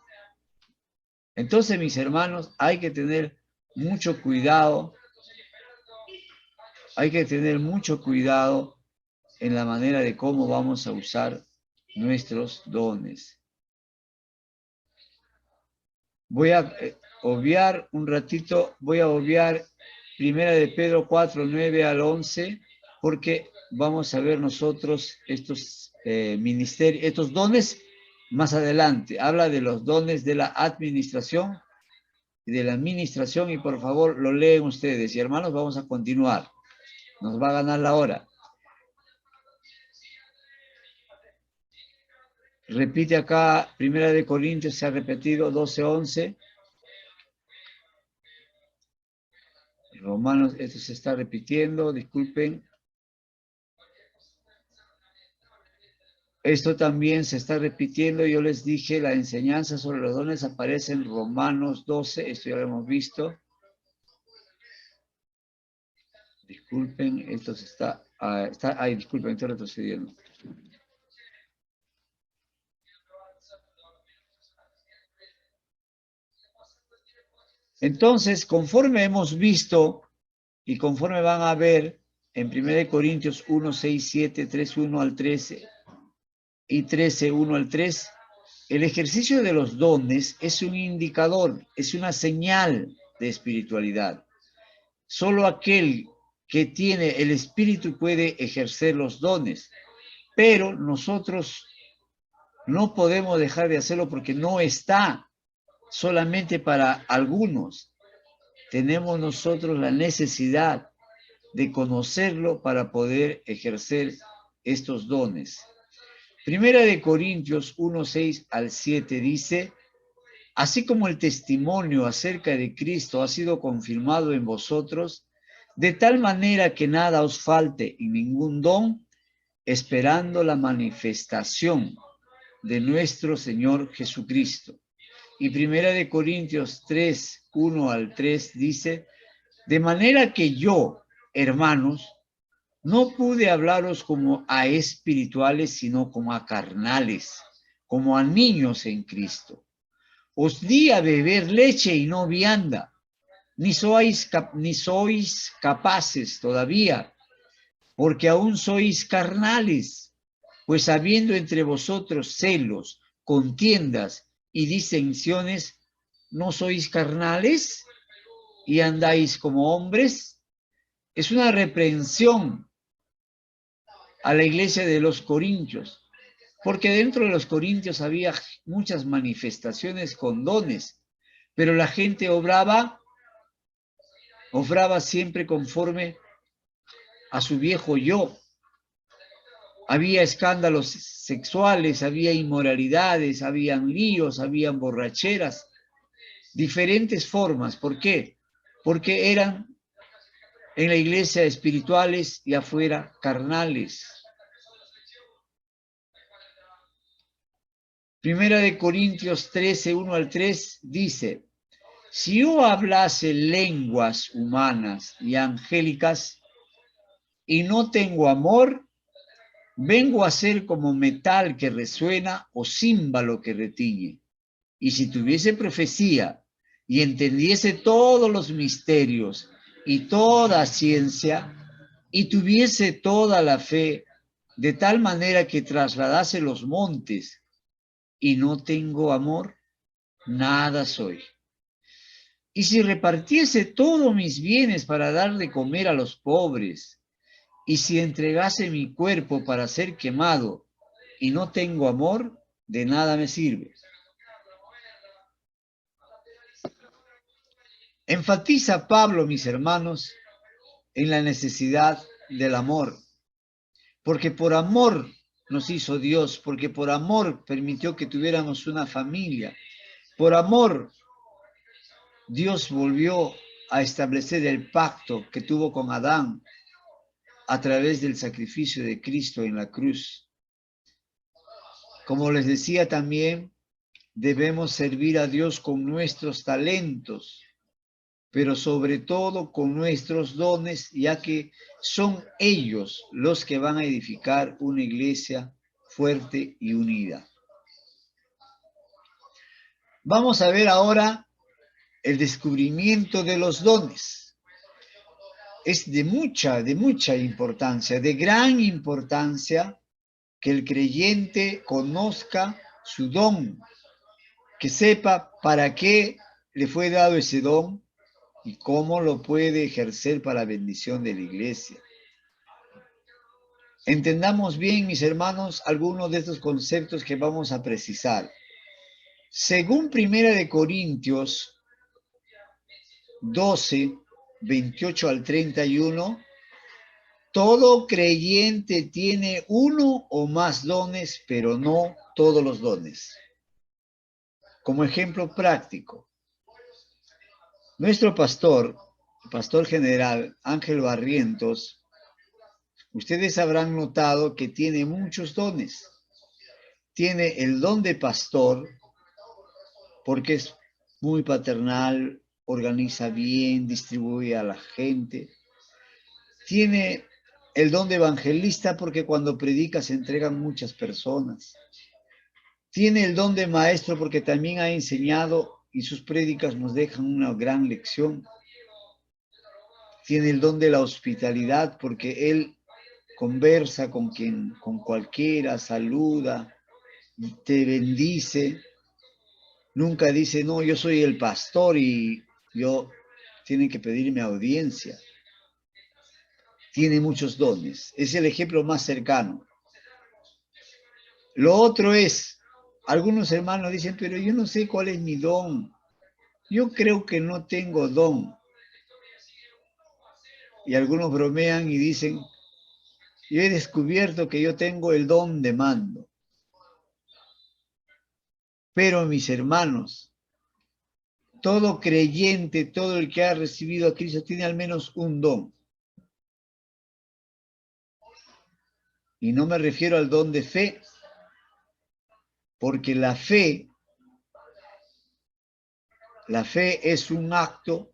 Entonces, mis hermanos, hay que tener mucho cuidado, en la manera de cómo vamos a usar nuestros dones. Voy a obviar un ratito, voy a obviar Primera de Pedro 4, 9 al 11, porque vamos a ver nosotros estos ministerios, estos dones más adelante. Habla de los dones de la administración y de la administración, y por favor lo leen ustedes. Y hermanos, vamos a continuar. Nos va a ganar la hora. Repite acá, Primera de Corintios, se ha repetido, 12, 11. Romanos, esto se está repitiendo, disculpen. Esto también se está repitiendo, yo les dije, la enseñanza sobre los dones aparece en Romanos 12, esto ya lo hemos visto. Disculpen, esto se está, disculpen, estoy retrocediendo. Entonces, conforme hemos visto y conforme van a ver en 1 Corintios 1, 6, 7, 3, 1 al 13 y 13, 1 al 3, el ejercicio de los dones es un indicador, es una señal de espiritualidad. Solo aquel que tiene el espíritu puede ejercer los dones, pero nosotros no podemos dejar de hacerlo porque no está solamente para algunos. Tenemos nosotros la necesidad de conocerlo para poder ejercer estos dones. Primera de Corintios 1, 6 al 7 dice, así como el testimonio acerca de Cristo ha sido confirmado en vosotros, de tal manera que nada os falte y ningún don, esperando la manifestación de nuestro Señor Jesucristo. Y Primera de Corintios 3, 1 al 3 dice, de manera que yo, hermanos, no pude hablaros como a espirituales, sino como a carnales, como a niños en Cristo. Os di a beber leche y no vianda, ni sois capaces todavía, porque aún sois carnales, pues habiendo entre vosotros celos, contiendas y disensiones, ¿no sois carnales y andáis como hombres? Es una reprensión a la iglesia de los Corintios, porque dentro de los Corintios había muchas manifestaciones con dones, pero la gente obraba siempre conforme a su viejo yo. Había escándalos sexuales, había inmoralidades, habían líos, habían borracheras, diferentes formas. ¿Por qué? Porque eran en la iglesia espirituales y afuera carnales. Primera de Corintios 13, 1 al 3 dice: si yo hablase lenguas humanas y angélicas y no tengo amor, vengo a ser como metal que resuena o címbalo que retiñe. Y si tuviese profecía y entendiese todos los misterios y toda ciencia, y tuviese toda la fe, de tal manera que trasladase los montes, y no tengo amor, nada soy. Y si repartiese todos mis bienes para dar de comer a los pobres, y si entregase mi cuerpo para ser quemado, y no tengo amor, de nada me sirve. Enfatiza Pablo, mis hermanos, en la necesidad del amor, porque por amor nos hizo Dios, porque por amor permitió que tuviéramos una familia, por amor Dios volvió a establecer el pacto que tuvo con Adán a través del sacrificio de Cristo en la cruz. Como les decía también, debemos servir a Dios con nuestros talentos, pero sobre todo con nuestros dones, ya que son ellos los que van a edificar una iglesia fuerte y unida. Vamos a ver ahora el descubrimiento de los dones. Es de mucha importancia, de gran importancia que el creyente conozca su don, que sepa para qué le fue dado ese don y cómo lo puede ejercer para la bendición de la iglesia. Entendamos bien, mis hermanos, algunos de estos conceptos que vamos a precisar. Según Primera de Corintios 12, 28 al 31, todo creyente tiene uno o más dones, pero no todos los dones. Como ejemplo práctico, nuestro pastor, el pastor general Ángel Barrientos, ustedes habrán notado que tiene muchos dones. Tiene el don de pastor, porque es muy paternal, organiza bien, distribuye a la gente. Tiene el don de evangelista, porque cuando predica se entregan muchas personas. Tiene el don de maestro, porque también ha enseñado y sus prédicas nos dejan una gran lección. Tiene el don de la hospitalidad, porque él conversa con cualquiera, saluda, te bendice. Nunca dice, no, yo soy el pastor y tienen que pedirme audiencia. Tiene muchos dones. Es el ejemplo más cercano. Lo otro es, algunos hermanos dicen, pero yo no sé cuál es mi don. Yo creo que no tengo don. Y algunos bromean y dicen, yo he descubierto que yo tengo el don de mando. Pero mis hermanos, todo creyente, todo el que ha recibido a Cristo tiene al menos un don. Y no me refiero al don de fe, porque la fe es un acto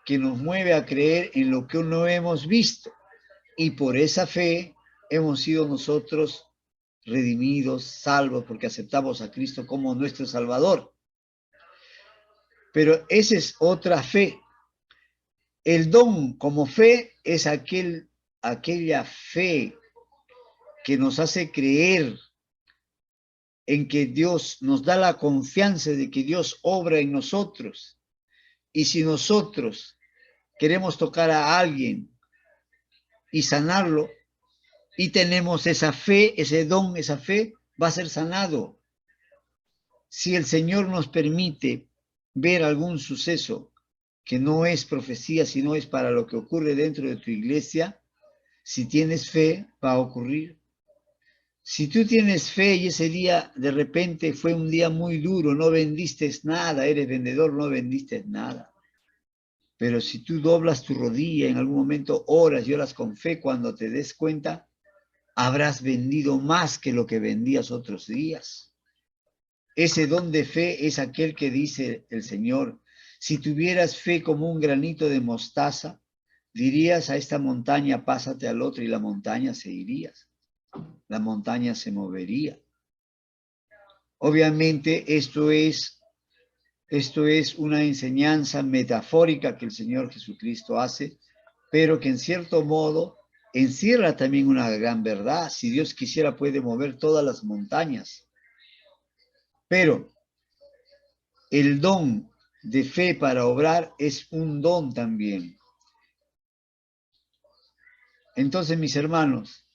que nos mueve a creer en lo que no hemos visto. Y por esa fe hemos sido nosotros redimidos, salvos, porque aceptamos a Cristo como nuestro Salvador. Pero esa es otra fe. El don como fe es aquella fe que nos hace creer en que Dios nos da la confianza de que Dios obra en nosotros. Y si nosotros queremos tocar a alguien y sanarlo, y tenemos esa fe, ese don, esa fe, va a ser sanado. Si el Señor nos permite ver algún suceso que no es profecía, sino es para lo que ocurre dentro de tu iglesia, si tienes fe, va a ocurrir. Si tú tienes fe y ese día de repente fue un día muy duro, no vendiste nada, eres vendedor, no vendiste nada. Pero si tú doblas tu rodilla, en algún momento oras y oras con fe, cuando te des cuenta, habrás vendido más que lo que vendías otros días. Ese don de fe es aquel que dice el Señor, si tuvieras fe como un granito de mostaza, dirías a esta montaña, pásate al otro, y la montaña se iría. La montaña se movería. Obviamente esto es una enseñanza metafórica que el Señor Jesucristo hace, pero que en cierto modo encierra también una gran verdad. Si Dios quisiera, puede mover todas las montañas. Pero el don de fe para obrar es un don también. Entonces, mis hermanos,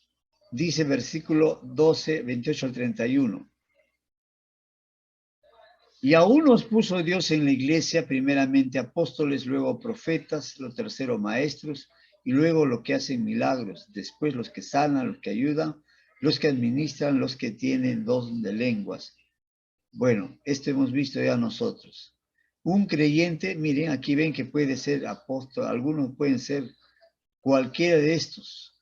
dice versículo 12, 28 al 31. Y aún nos puso Dios en la iglesia, primeramente apóstoles, luego profetas, lo tercero maestros, y luego los que hacen milagros, después los que sanan, los que ayudan, los que administran, los que tienen don de lenguas. Bueno, esto hemos visto ya nosotros. Un creyente, miren, aquí ven que puede ser apóstol, algunos pueden ser cualquiera de estos,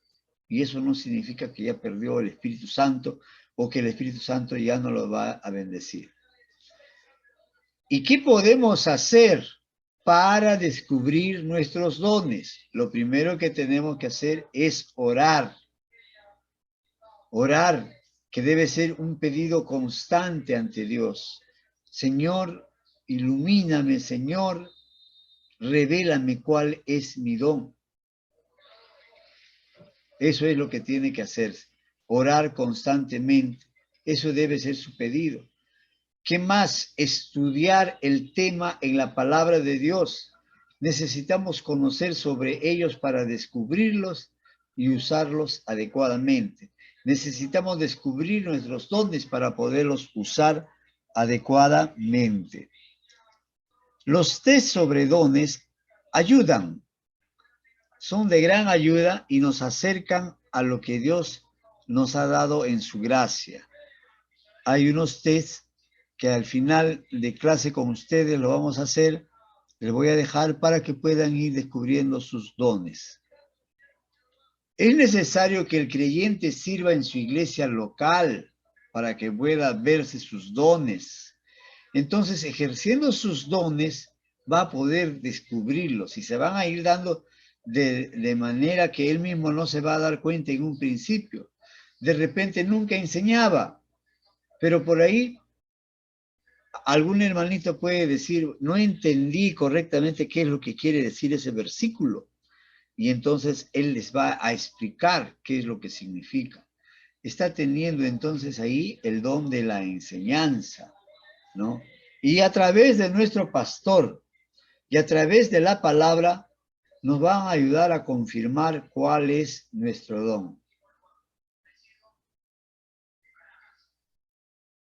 y eso no significa que ya perdió el Espíritu Santo o que el Espíritu Santo ya no lo va a bendecir. ¿Y qué podemos hacer para descubrir nuestros dones? Lo primero que tenemos que hacer es orar. Orar, que debe ser un pedido constante ante Dios. Señor, ilumíname, Señor, revélame cuál es mi don. Eso es lo que tiene que hacer, orar constantemente. Eso debe ser su pedido. ¿Qué más? Estudiar el tema en la palabra de Dios. Necesitamos conocer sobre ellos para descubrirlos y usarlos adecuadamente. Necesitamos descubrir nuestros dones para poderlos usar adecuadamente. Los test sobre dones ayudan, son de gran ayuda y nos acercan a lo que Dios nos ha dado en su gracia. Hay unos test que al final de clase con ustedes lo vamos a hacer, les voy a dejar para que puedan ir descubriendo sus dones. Es necesario que el creyente sirva en su iglesia local para que pueda verse sus dones. Entonces, ejerciendo sus dones, va a poder descubrirlos y se van a ir dando de manera que él mismo no se va a dar cuenta en un principio. De repente nunca enseñaba, pero por ahí algún hermanito puede decir, no entendí correctamente qué es lo que quiere decir ese versículo. Y entonces él les va a explicar qué es lo que significa. Está teniendo entonces ahí el don de la enseñanza, ¿no? Y a través de nuestro pastor y a través de la palabra nos van a ayudar a confirmar cuál es nuestro don.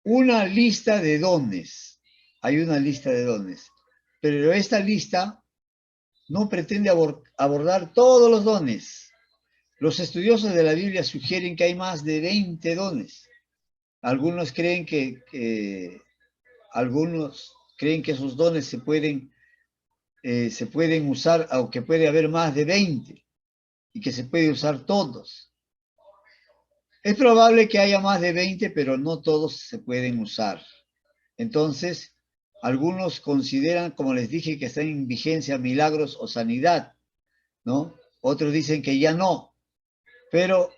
Una lista de dones. Hay una lista de dones. Pero esta lista no pretende abordar todos los dones. Los estudiosos de la Biblia sugieren que hay más de 20 dones. Algunos creen que esos dones se pueden usar, aunque puede haber más de 20 y que se puede usar todos. Es probable que haya más de 20, pero no todos se pueden usar. Entonces, Algunos consideran, como les dije, que están en vigencia milagros o sanidad, ¿no? Otros dicen que ya no, pero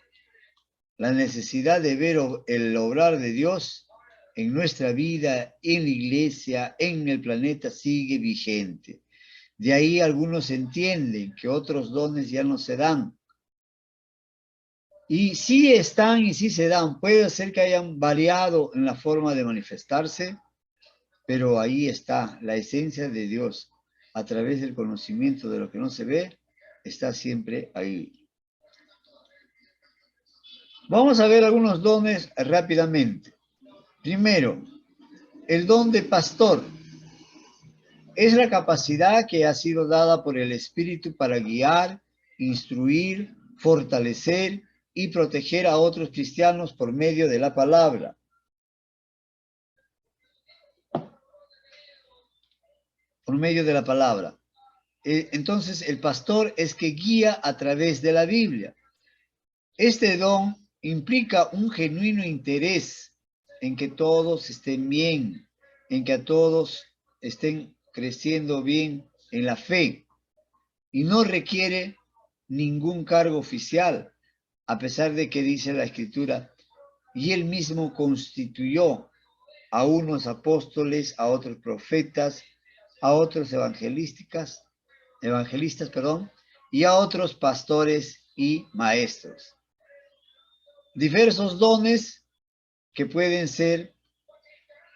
la necesidad de ver el obrar de Dios en nuestra vida, en la iglesia, en el planeta, sigue vigente. De ahí algunos entienden que otros dones ya no se dan. Y sí están y sí se dan. Puede ser que hayan variado en la forma de manifestarse, pero ahí está la esencia de Dios. A través del conocimiento de lo que no se ve, está siempre ahí. Vamos a ver algunos dones rápidamente. Primero, el don de pastor. Es la capacidad que ha sido dada por el Espíritu para guiar, instruir, fortalecer y proteger a otros cristianos por medio de la palabra. Por medio de la palabra. Entonces, el pastor es que guía a través de la Biblia. Este don implica un genuino interés en que todos estén bien, en que a todos estén creciendo bien en la fe, y no requiere ningún cargo oficial, a pesar de que dice la Escritura, y él mismo constituyó a unos apóstoles, a otros profetas, a otros evangelistas, y a otros pastores y maestros. Diversos dones que pueden ser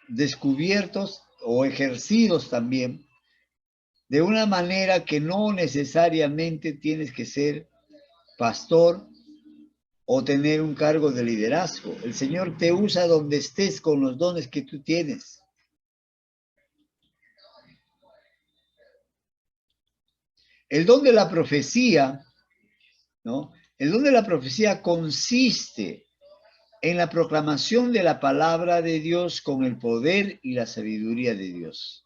descubiertos o ejercidos también de una manera que no necesariamente tienes que ser pastor o tener un cargo de liderazgo. El Señor te usa donde estés con los dones que tú tienes. El don de la profecía, ¿no? El don de la profecía consiste en la proclamación de la palabra de Dios con el poder y la sabiduría de Dios.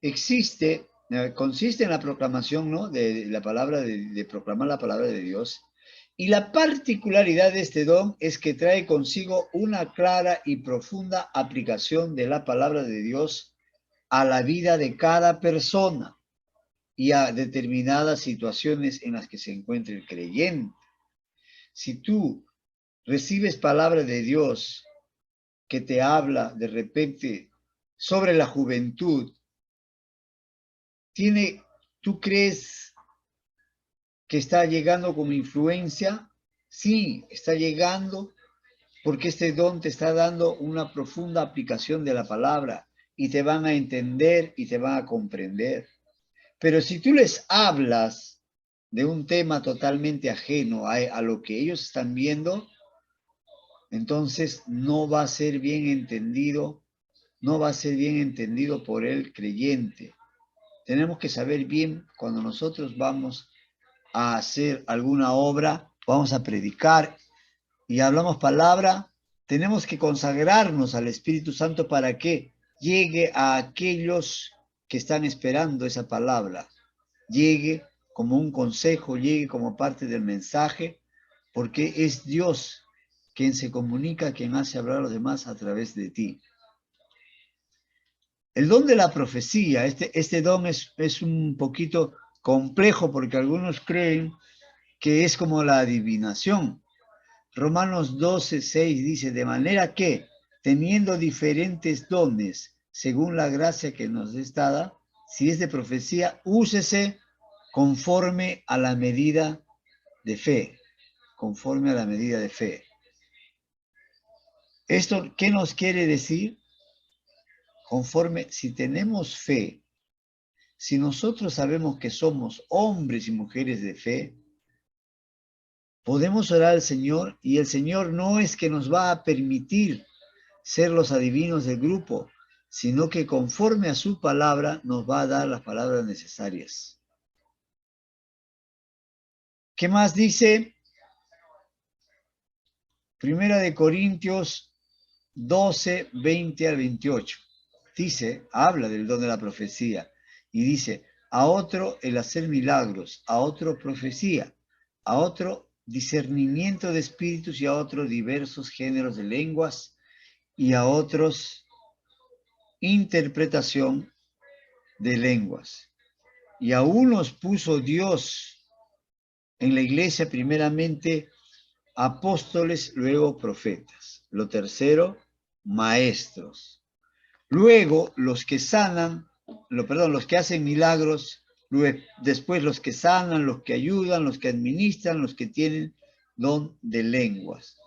Consiste en la proclamación, ¿no?, de la palabra, de proclamar la palabra de Dios. Y la particularidad de este don es que trae consigo una clara y profunda aplicación de la palabra de Dios a la vida de cada persona y a determinadas situaciones en las que se encuentre el creyente. Si tú recibes palabra de Dios que te habla de repente sobre la juventud, ¿tú crees que está llegando como influencia? Sí, está llegando porque este don te está dando una profunda aplicación de la palabra y te van a entender y te van a comprender. Pero si tú les hablas de un tema totalmente ajeno a lo que ellos están viendo, entonces no va a ser bien entendido, no va a ser bien entendido por el creyente. Tenemos que saber bien cuando nosotros vamos a hacer alguna obra, vamos a predicar y hablamos palabra, tenemos que consagrarnos al Espíritu Santo para que llegue a aquellos que están esperando esa palabra, llegue como un consejo, llegue como parte del mensaje, porque es Dios quien se comunica, quien hace hablar a los demás a través de ti. El don de la profecía, este don es un poquito complejo porque algunos creen que es como la adivinación. Romanos 12:6 dice, de manera que, teniendo diferentes dones, según la gracia que nos es dada, si es de profecía, úsese conforme a la medida de fe, conforme a la medida de fe. ¿Esto qué nos quiere decir? Conforme, si tenemos fe, si nosotros sabemos que somos hombres y mujeres de fe, podemos orar al Señor y el Señor no es que nos va a permitir ser los adivinos del grupo, sino que conforme a su palabra nos va a dar las palabras necesarias. ¿Qué más dice? Primera de Corintios 12, 20 al 28. Dice, habla del don de la profecía y dice, a otro el hacer milagros, a otro profecía, a otro discernimiento de espíritus y a otro diversos géneros de lenguas y a otros interpretación de lenguas. Y a unos puso Dios en la iglesia primeramente apóstoles, luego profetas. Lo tercero, maestros. Luego los que sanan, los que hacen milagros, después los que sanan, los que ayudan, los que administran, los que tienen don de lenguas.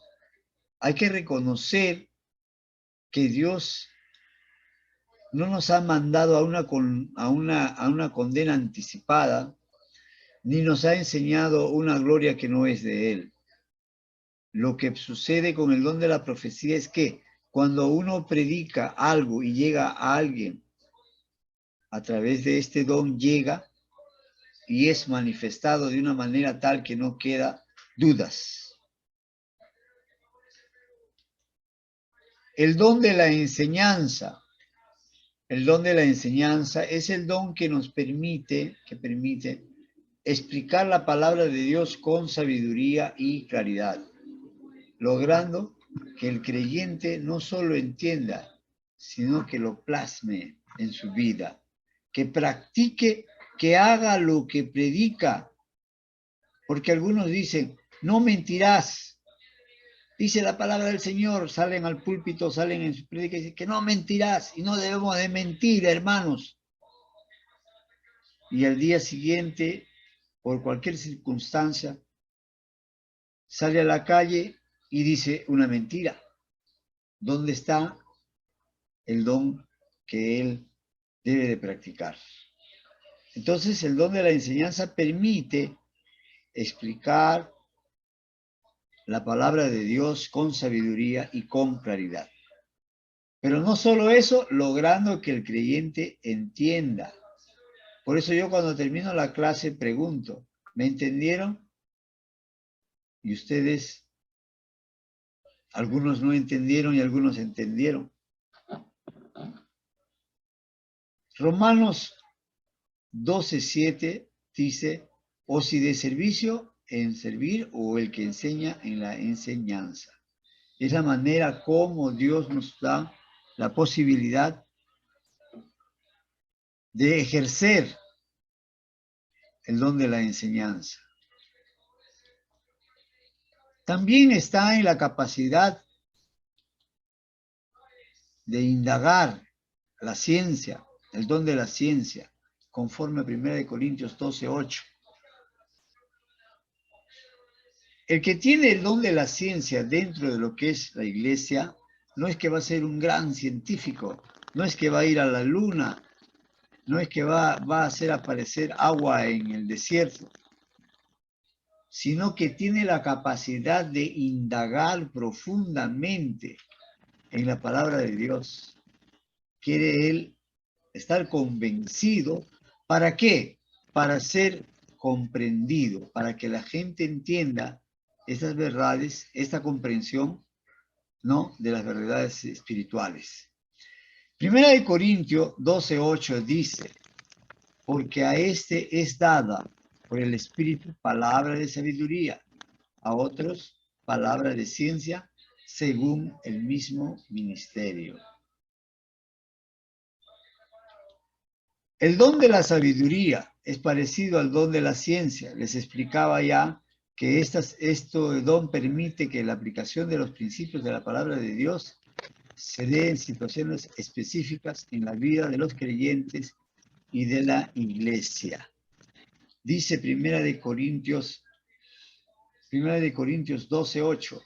Hay que reconocer que Dios no nos ha mandado a una condena anticipada, ni nos ha enseñado una gloria que no es de Él. Lo que sucede con el don de la profecía es que cuando uno predica algo y llega a alguien, a través de este don llega y es manifestado de una manera tal que no queda dudas. El don de la enseñanza. El don de la enseñanza es el don que nos permite explicar la palabra de Dios con sabiduría y claridad, logrando que el creyente no solo entienda, sino que lo plasme en su vida, que practique, que haga lo que predica. Porque algunos dicen, no mentirás. Dice la palabra del Señor, salen al púlpito, salen en su prédica y dicen que no mentirás y no debemos de mentir, hermanos. Y al día siguiente, por cualquier circunstancia, sale a la calle y dice una mentira. ¿Dónde está el don que él debe de practicar? Entonces, el don de la enseñanza permite explicar la palabra de Dios con sabiduría y con claridad. Pero no solo eso, logrando que el creyente entienda. Por eso yo cuando termino la clase pregunto, ¿me entendieron? Y ustedes, algunos no entendieron y algunos entendieron. Romanos 12:7 dice, o si de servicio en servir o el que enseña en la enseñanza. Es la manera como Dios nos da la posibilidad de ejercer el don de la enseñanza. También está en la capacidad de indagar la ciencia, el don de la ciencia, conforme a 1 Corintios 12:8. El que tiene el don de la ciencia dentro de lo que es la iglesia, no es que va a ser un gran científico, no es que va a ir a la luna, no es que va a hacer aparecer agua en el desierto, sino que tiene la capacidad de indagar profundamente en la palabra de Dios. Quiere él estar convencido. ¿Para qué? Para ser comprendido, para que la gente entienda estas verdades, esta comprensión, ¿no?, de las verdades espirituales. Primera de Corintios 12:8 dice, porque a este es dada por el Espíritu palabra de sabiduría, a otros palabra de ciencia, según el mismo ministerio. El don de la sabiduría es parecido al don de la ciencia. Les explicaba ya que este don permite que la aplicación de los principios de la palabra de Dios se dé en situaciones específicas en la vida de los creyentes y de la iglesia. Dice Primera de Corintios 12:8,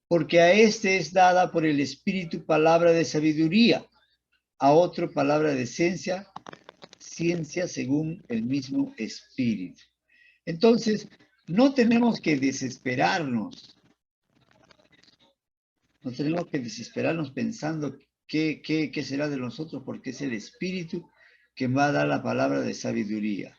porque a este es dada por el Espíritu palabra de sabiduría, a otro palabra de ciencia según el mismo Espíritu. Entonces, no tenemos que desesperarnos. No tenemos que desesperarnos pensando qué será de nosotros, porque es el Espíritu que va a dar la palabra de sabiduría.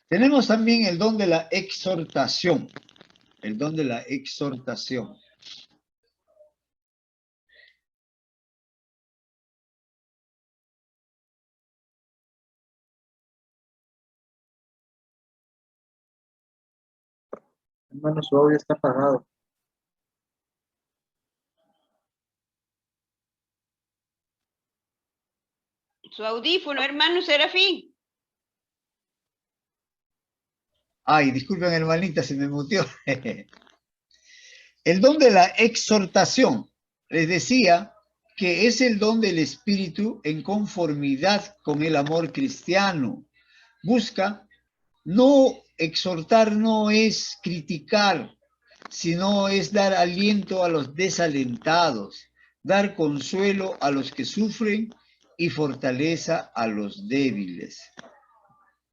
Tenemos también el don de la exhortación. El don de la exhortación. Hermano, su audio está apagado. Su audífono, hermano Serafín. Ay, disculpen, hermanita, se me muteó. El don de la exhortación, les decía que es el don del Espíritu en conformidad con el amor cristiano. Busca no exhortar, no es criticar, sino es dar aliento a los desalentados, dar consuelo a los que sufren y fortaleza a los débiles.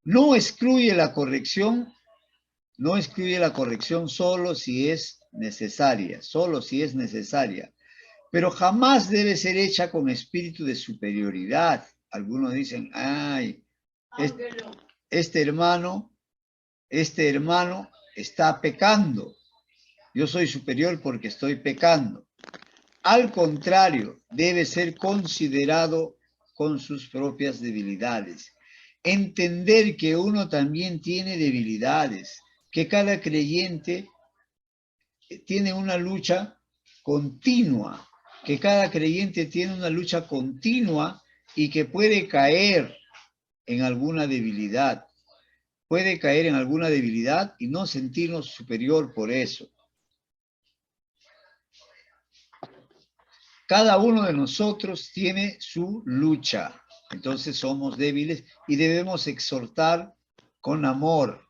No excluye la corrección, no excluye la corrección solo si es necesaria, pero jamás debe ser hecha con espíritu de superioridad. Algunos dicen, ay, este hermano está pecando. Yo soy superior porque estoy pecando. Al contrario, debe ser considerado con sus propias debilidades. Entender que uno también tiene debilidades, que cada creyente tiene una lucha continua, que cada creyente tiene una lucha continua y que puede caer en alguna debilidad. Puede caer en alguna debilidad y no sentirnos superior por eso. Cada uno de nosotros tiene su lucha. Entonces somos débiles y debemos exhortar con amor.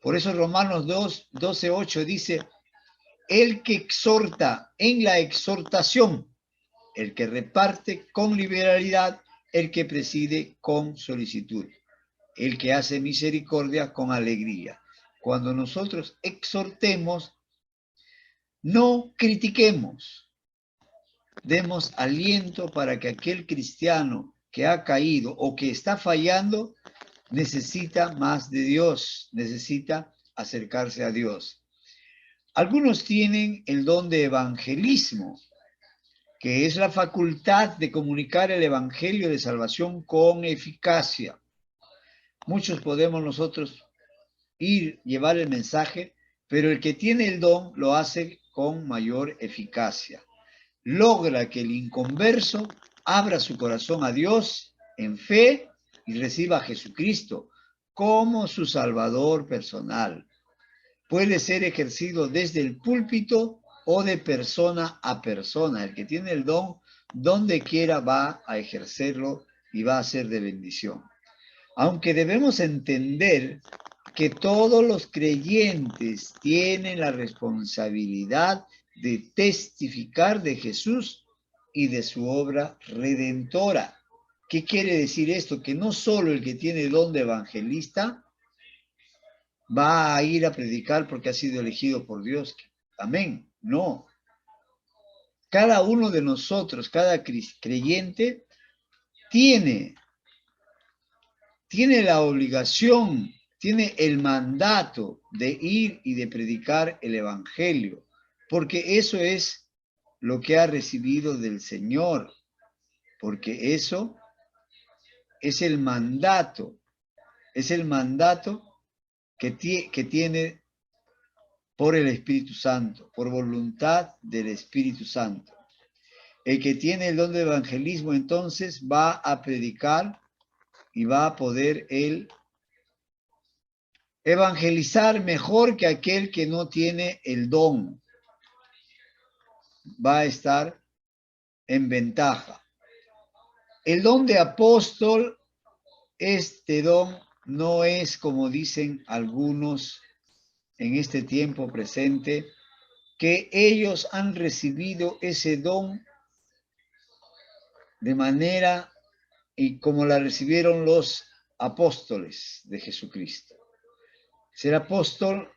Por eso Romanos 2, 12, 8 dice, el que exhorta en la exhortación, el que reparte con liberalidad, el que preside con solicitud, el que hace misericordia con alegría. Cuando nosotros exhortemos, no critiquemos, demos aliento para que aquel cristiano que ha caído o que está fallando necesita más de Dios, necesita acercarse a Dios. Algunos tienen el don de evangelismo, que es la facultad de comunicar el evangelio de salvación con eficacia. Muchos podemos nosotros llevar el mensaje, pero el que tiene el don lo hace con mayor eficacia. Logra que el inconverso abra su corazón a Dios en fe y reciba a Jesucristo como su Salvador personal. Puede ser ejercido desde el púlpito o de persona a persona. El que tiene el don, donde quiera va a ejercerlo y va a ser de bendición. Aunque debemos entender que todos los creyentes tienen la responsabilidad de testificar de Jesús y de su obra redentora. ¿Qué quiere decir esto? Que no solo el que tiene el don de evangelista va a ir a predicar porque ha sido elegido por Dios. Amén. No. Cada uno de nosotros, cada creyente, tiene la obligación, tiene el mandato de ir y de predicar el evangelio, porque eso es lo que ha recibido del Señor, porque eso es el mandato que tiene por el Espíritu Santo, por voluntad del Espíritu Santo. El que tiene el don de evangelismo entonces va a predicar y va a poder él evangelizar mejor que aquel que no tiene el don. Va a estar en ventaja. El don de apóstol, este don no es como dicen algunos en este tiempo presente, que ellos han recibido ese don de manera y como la recibieron los apóstoles de Jesucristo. Ser apóstol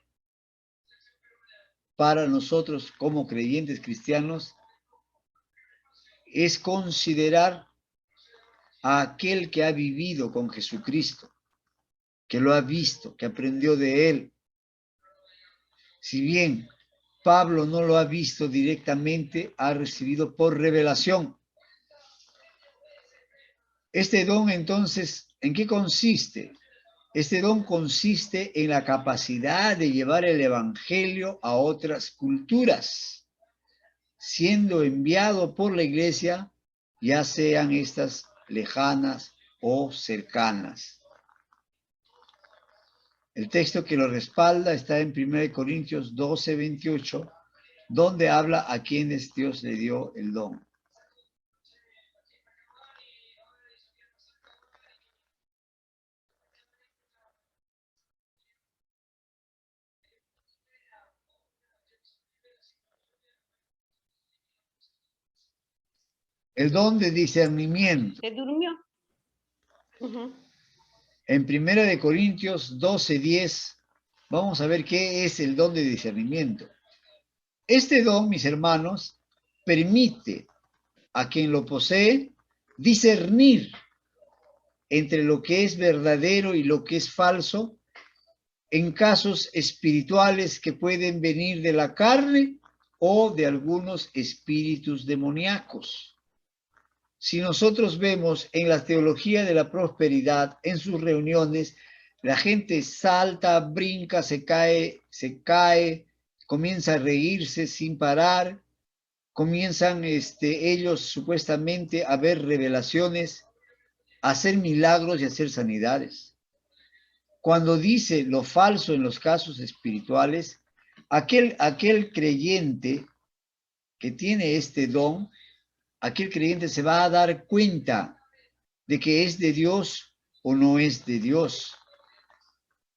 para nosotros como creyentes cristianos es considerar a aquel que ha vivido con Jesucristo, que lo ha visto, que aprendió de él. Si bien Pablo no lo ha visto directamente, ha recibido por revelación. Este don, entonces, ¿en qué consiste? Este don consiste en la capacidad de llevar el evangelio a otras culturas, siendo enviado por la iglesia, ya sean estas lejanas o cercanas. El texto que lo respalda está en 1 Corintios 12, 28, donde habla a quienes Dios le dio el don. El don de discernimiento. ¿Se durmió? Ujú. En 1 Corintios 12, 10, vamos a ver qué es el don de discernimiento. Este don, mis hermanos, permite a quien lo posee discernir entre lo que es verdadero y lo que es falso en casos espirituales que pueden venir de la carne o de algunos espíritus demoníacos. Si nosotros vemos en la teología de la prosperidad, en sus reuniones, la gente salta, brinca, se cae, comienza a reírse sin parar, comienzan ellos supuestamente a ver revelaciones, a hacer milagros y a hacer sanidades. Cuando dice lo falso en los casos espirituales, aquel creyente que tiene este don, aquel creyente se va a dar cuenta de que es de Dios o no es de Dios.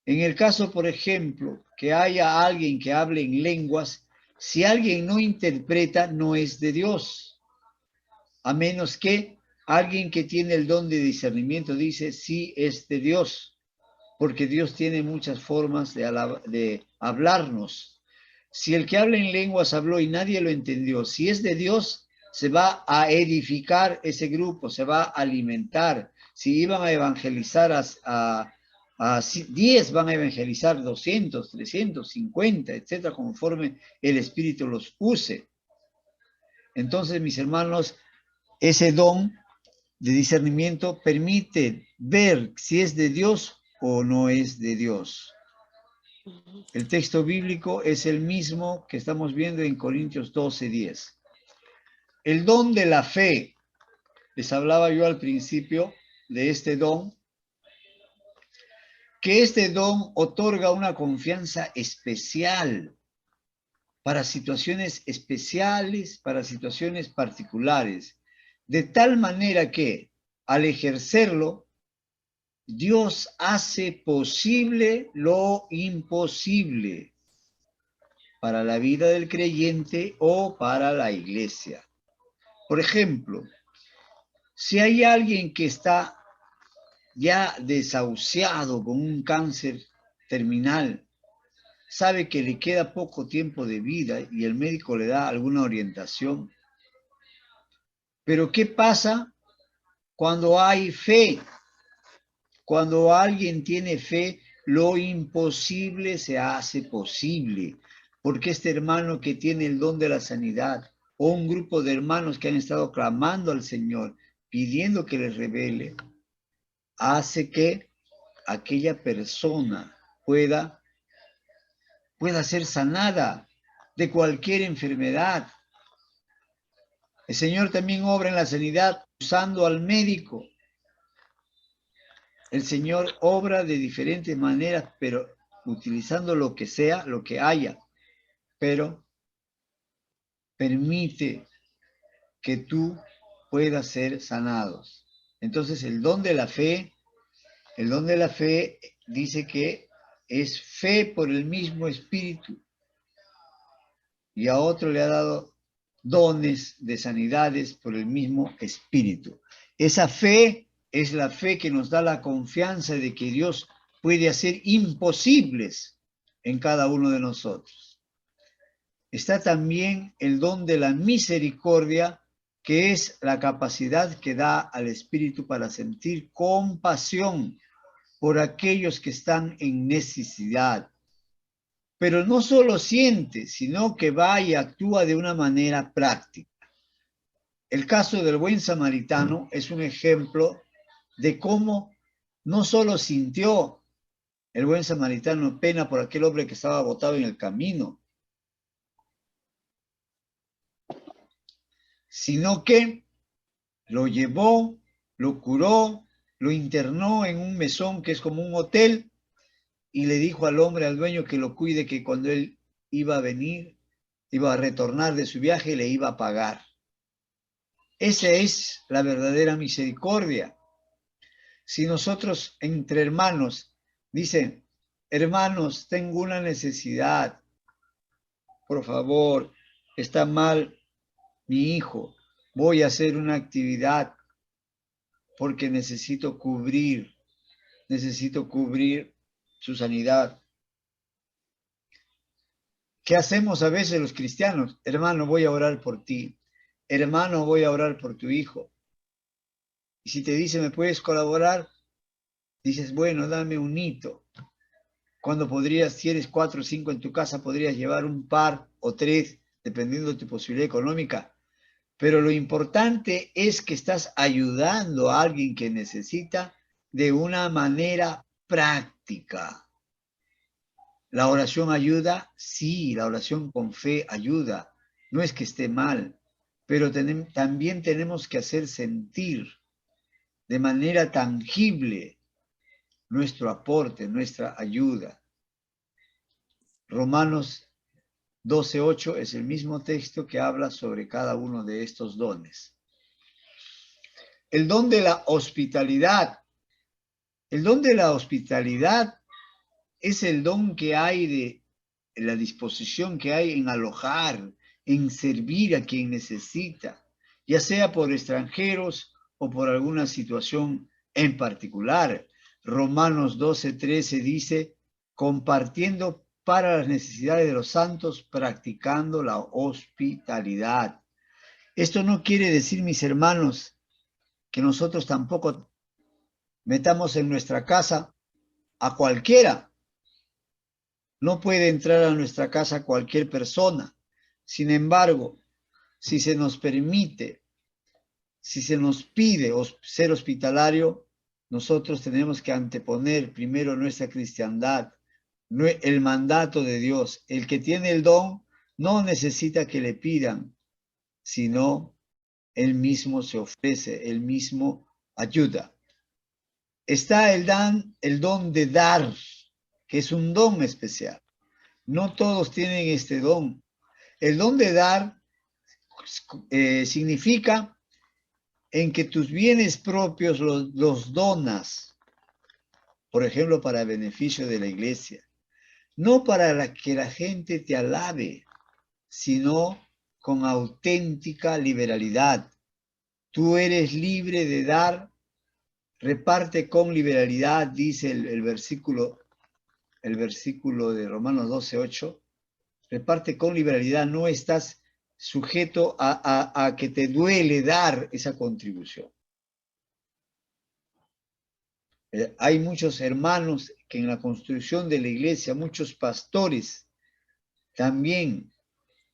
En el caso, por ejemplo, que haya alguien que hable en lenguas, si alguien no interpreta, no es de Dios. A menos que alguien que tiene el don de discernimiento dice, sí es de Dios, porque Dios tiene muchas formas de hablarnos. Si el que habla en lenguas habló y nadie lo entendió, si es de Dios, se va a edificar ese grupo, se va a alimentar. Si iban a evangelizar a 10, van a evangelizar 200, 350, etcétera, conforme el Espíritu los use. Entonces, mis hermanos, ese don de discernimiento permite ver si es de Dios o no es de Dios. El texto bíblico es el mismo que estamos viendo en Corintios 12, 10. El don de la fe. Les hablaba yo al principio de este don, que este don otorga una confianza especial para situaciones especiales, para situaciones particulares, de tal manera que al ejercerlo, Dios hace posible lo imposible para la vida del creyente o para la iglesia. Por ejemplo, si hay alguien que está ya desahuciado con un cáncer terminal, sabe que le queda poco tiempo de vida y el médico le da alguna orientación. Pero ¿qué pasa cuando hay fe? Cuando alguien tiene fe, lo imposible se hace posible, porque este hermano que tiene el don de la sanidad, o un grupo de hermanos que han estado clamando al Señor, pidiendo que les revele, hace que aquella persona pueda ser sanada de cualquier enfermedad. El Señor también obra en la sanidad usando al médico. El Señor obra de diferentes maneras, pero utilizando lo que sea, lo que haya, pero permite que tú puedas ser sanados. Entonces el don de la fe dice que es fe por el mismo Espíritu, y a otro le ha dado dones de sanidades por el mismo Espíritu. Esa fe es la fe que nos da la confianza de que Dios puede hacer imposibles en cada uno de nosotros. Está también el don de la misericordia, que es la capacidad que da al Espíritu para sentir compasión por aquellos que están en necesidad. Pero no solo siente, sino que va y actúa de una manera práctica. El caso del buen samaritano es un ejemplo de cómo no solo sintió, El buen samaritano pena por aquel hombre que estaba botado en el camino, sino que lo llevó, lo curó, lo internó en un mesón que es como un hotel y le dijo al hombre, al dueño, que lo cuide, que cuando él iba a venir, iba a retornar de su viaje, le iba a pagar. Esa es la verdadera misericordia. Si nosotros entre hermanos, dicen, hermanos, tengo una necesidad, por favor, está mal mi hijo, voy a hacer una actividad porque necesito cubrir su sanidad. ¿Qué hacemos a veces los cristianos? Hermano, voy a orar por ti. Hermano, voy a orar por tu hijo. Y si te dice, ¿me puedes colaborar? Dices, bueno, dame un hito. Cuando podrías, si eres 4 o 5 en tu casa, podrías llevar un par o 3, dependiendo de tu posibilidad económica. Pero lo importante es que estás ayudando a alguien que necesita de una manera práctica. ¿La oración ayuda? Sí, la oración con fe ayuda. No es que esté mal, pero también tenemos que hacer sentir de manera tangible nuestro aporte, nuestra ayuda. Romanos 12:8 es el mismo texto que habla sobre cada uno de estos dones. El don de la hospitalidad. El don de la hospitalidad es el don que hay de la disposición que hay en alojar, en servir a quien necesita, ya sea por extranjeros o por alguna situación en particular. Romanos 12:13 dice, compartiendo para las necesidades de los santos, practicando la hospitalidad. Esto no quiere decir, mis hermanos, que nosotros tampoco metamos en nuestra casa a cualquiera. No puede entrar a nuestra casa cualquier persona. Sin embargo, si se nos permite, si se nos pide ser hospitalario, nosotros tenemos que anteponer primero nuestra cristiandad, el mandato de Dios. El que tiene el don no necesita que le pidan, sino él mismo se ofrece, él mismo ayuda. Está el don de dar, que es un don especial. No todos tienen este don. El don de dar significa en que tus bienes propios los donas, por ejemplo, para beneficio de la iglesia. No para que la gente te alabe, sino con auténtica liberalidad. Tú eres libre de dar, reparte con liberalidad, dice el versículo de Romanos 12:8. Reparte con liberalidad, no estás sujeto a que te duele dar esa contribución. Hay muchos hermanos que en la construcción de la iglesia, muchos pastores también,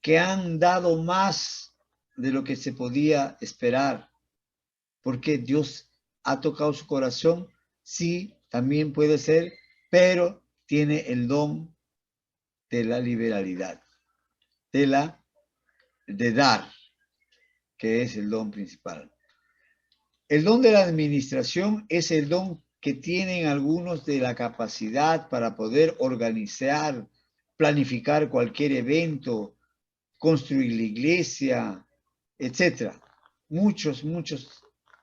que han dado más de lo que se podía esperar, porque Dios ha tocado su corazón, sí, también puede ser, pero tiene el don de la liberalidad, de dar, que es el don principal. El don de la administración es el don que tienen algunos de la capacidad para poder organizar, planificar cualquier evento, construir la iglesia, etc. Muchas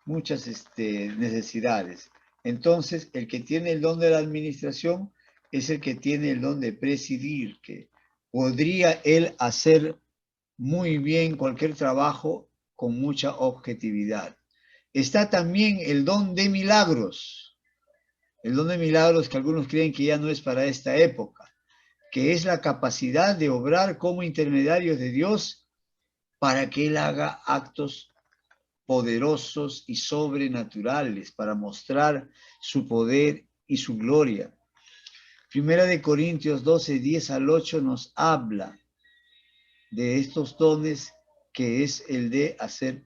necesidades. Entonces, el que tiene el don de la administración es el que tiene el don de presidir, que podría él hacer muy bien cualquier trabajo con mucha objetividad. Está también el don de milagros. El don de milagros que algunos creen que ya no es para esta época, que es la capacidad de obrar como intermediarios de Dios para que Él haga actos poderosos y sobrenaturales para mostrar su poder y su gloria. Primera de Corintios 12:10-8 nos habla de estos dones, que es el de hacer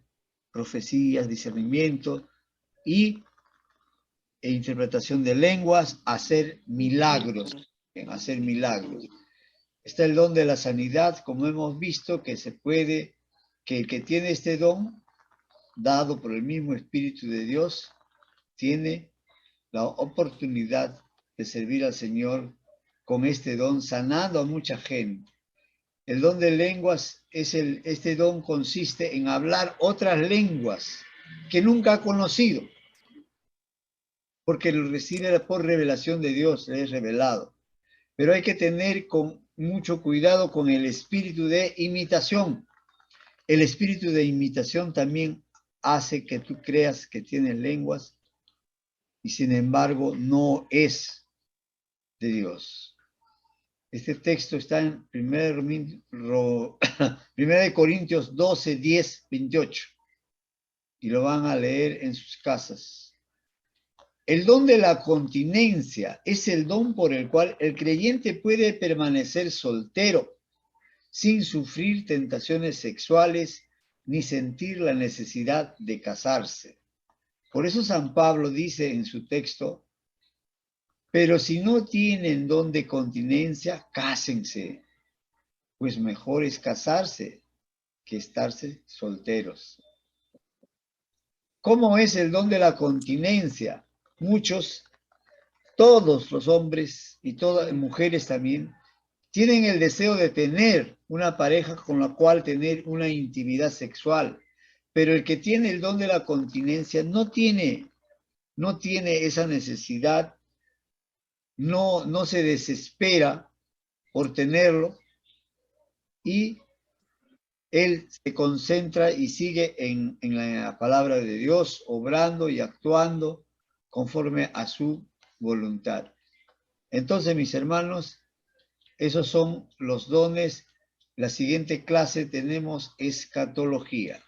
profecías, discernimiento y e interpretación de lenguas, hacer milagros, en hacer milagros. Está el don de la sanidad, como hemos visto, que se puede, que el que tiene este don, dado por el mismo Espíritu de Dios, tiene la oportunidad de servir al Señor con este don, sanando a mucha gente. El don de lenguas, este don consiste en hablar otras lenguas que nunca ha conocido, porque lo recibe por revelación de Dios, le es revelado. Pero hay que tener mucho cuidado con el espíritu de imitación. El espíritu de imitación también hace que tú creas que tienes lenguas y sin embargo no es de Dios. Este texto está en 1 Corintios 12, 10, 28 y lo van a leer en sus casas. El don de la continencia es el don por el cual el creyente puede permanecer soltero sin sufrir tentaciones sexuales ni sentir la necesidad de casarse. Por eso San Pablo dice en su texto, pero si no tienen don de continencia, cásense, pues mejor es casarse que estarse solteros. ¿Cómo es el don de la continencia? Muchos, todos los hombres y todas las mujeres también, tienen el deseo de tener una pareja con la cual tener una intimidad sexual, pero el que tiene el don de la continencia no tiene esa necesidad, no se desespera por tenerlo y él se concentra y sigue en la palabra de Dios, obrando y actuando conforme a su voluntad. Entonces, mis hermanos, esos son los dones. La siguiente clase tenemos escatología.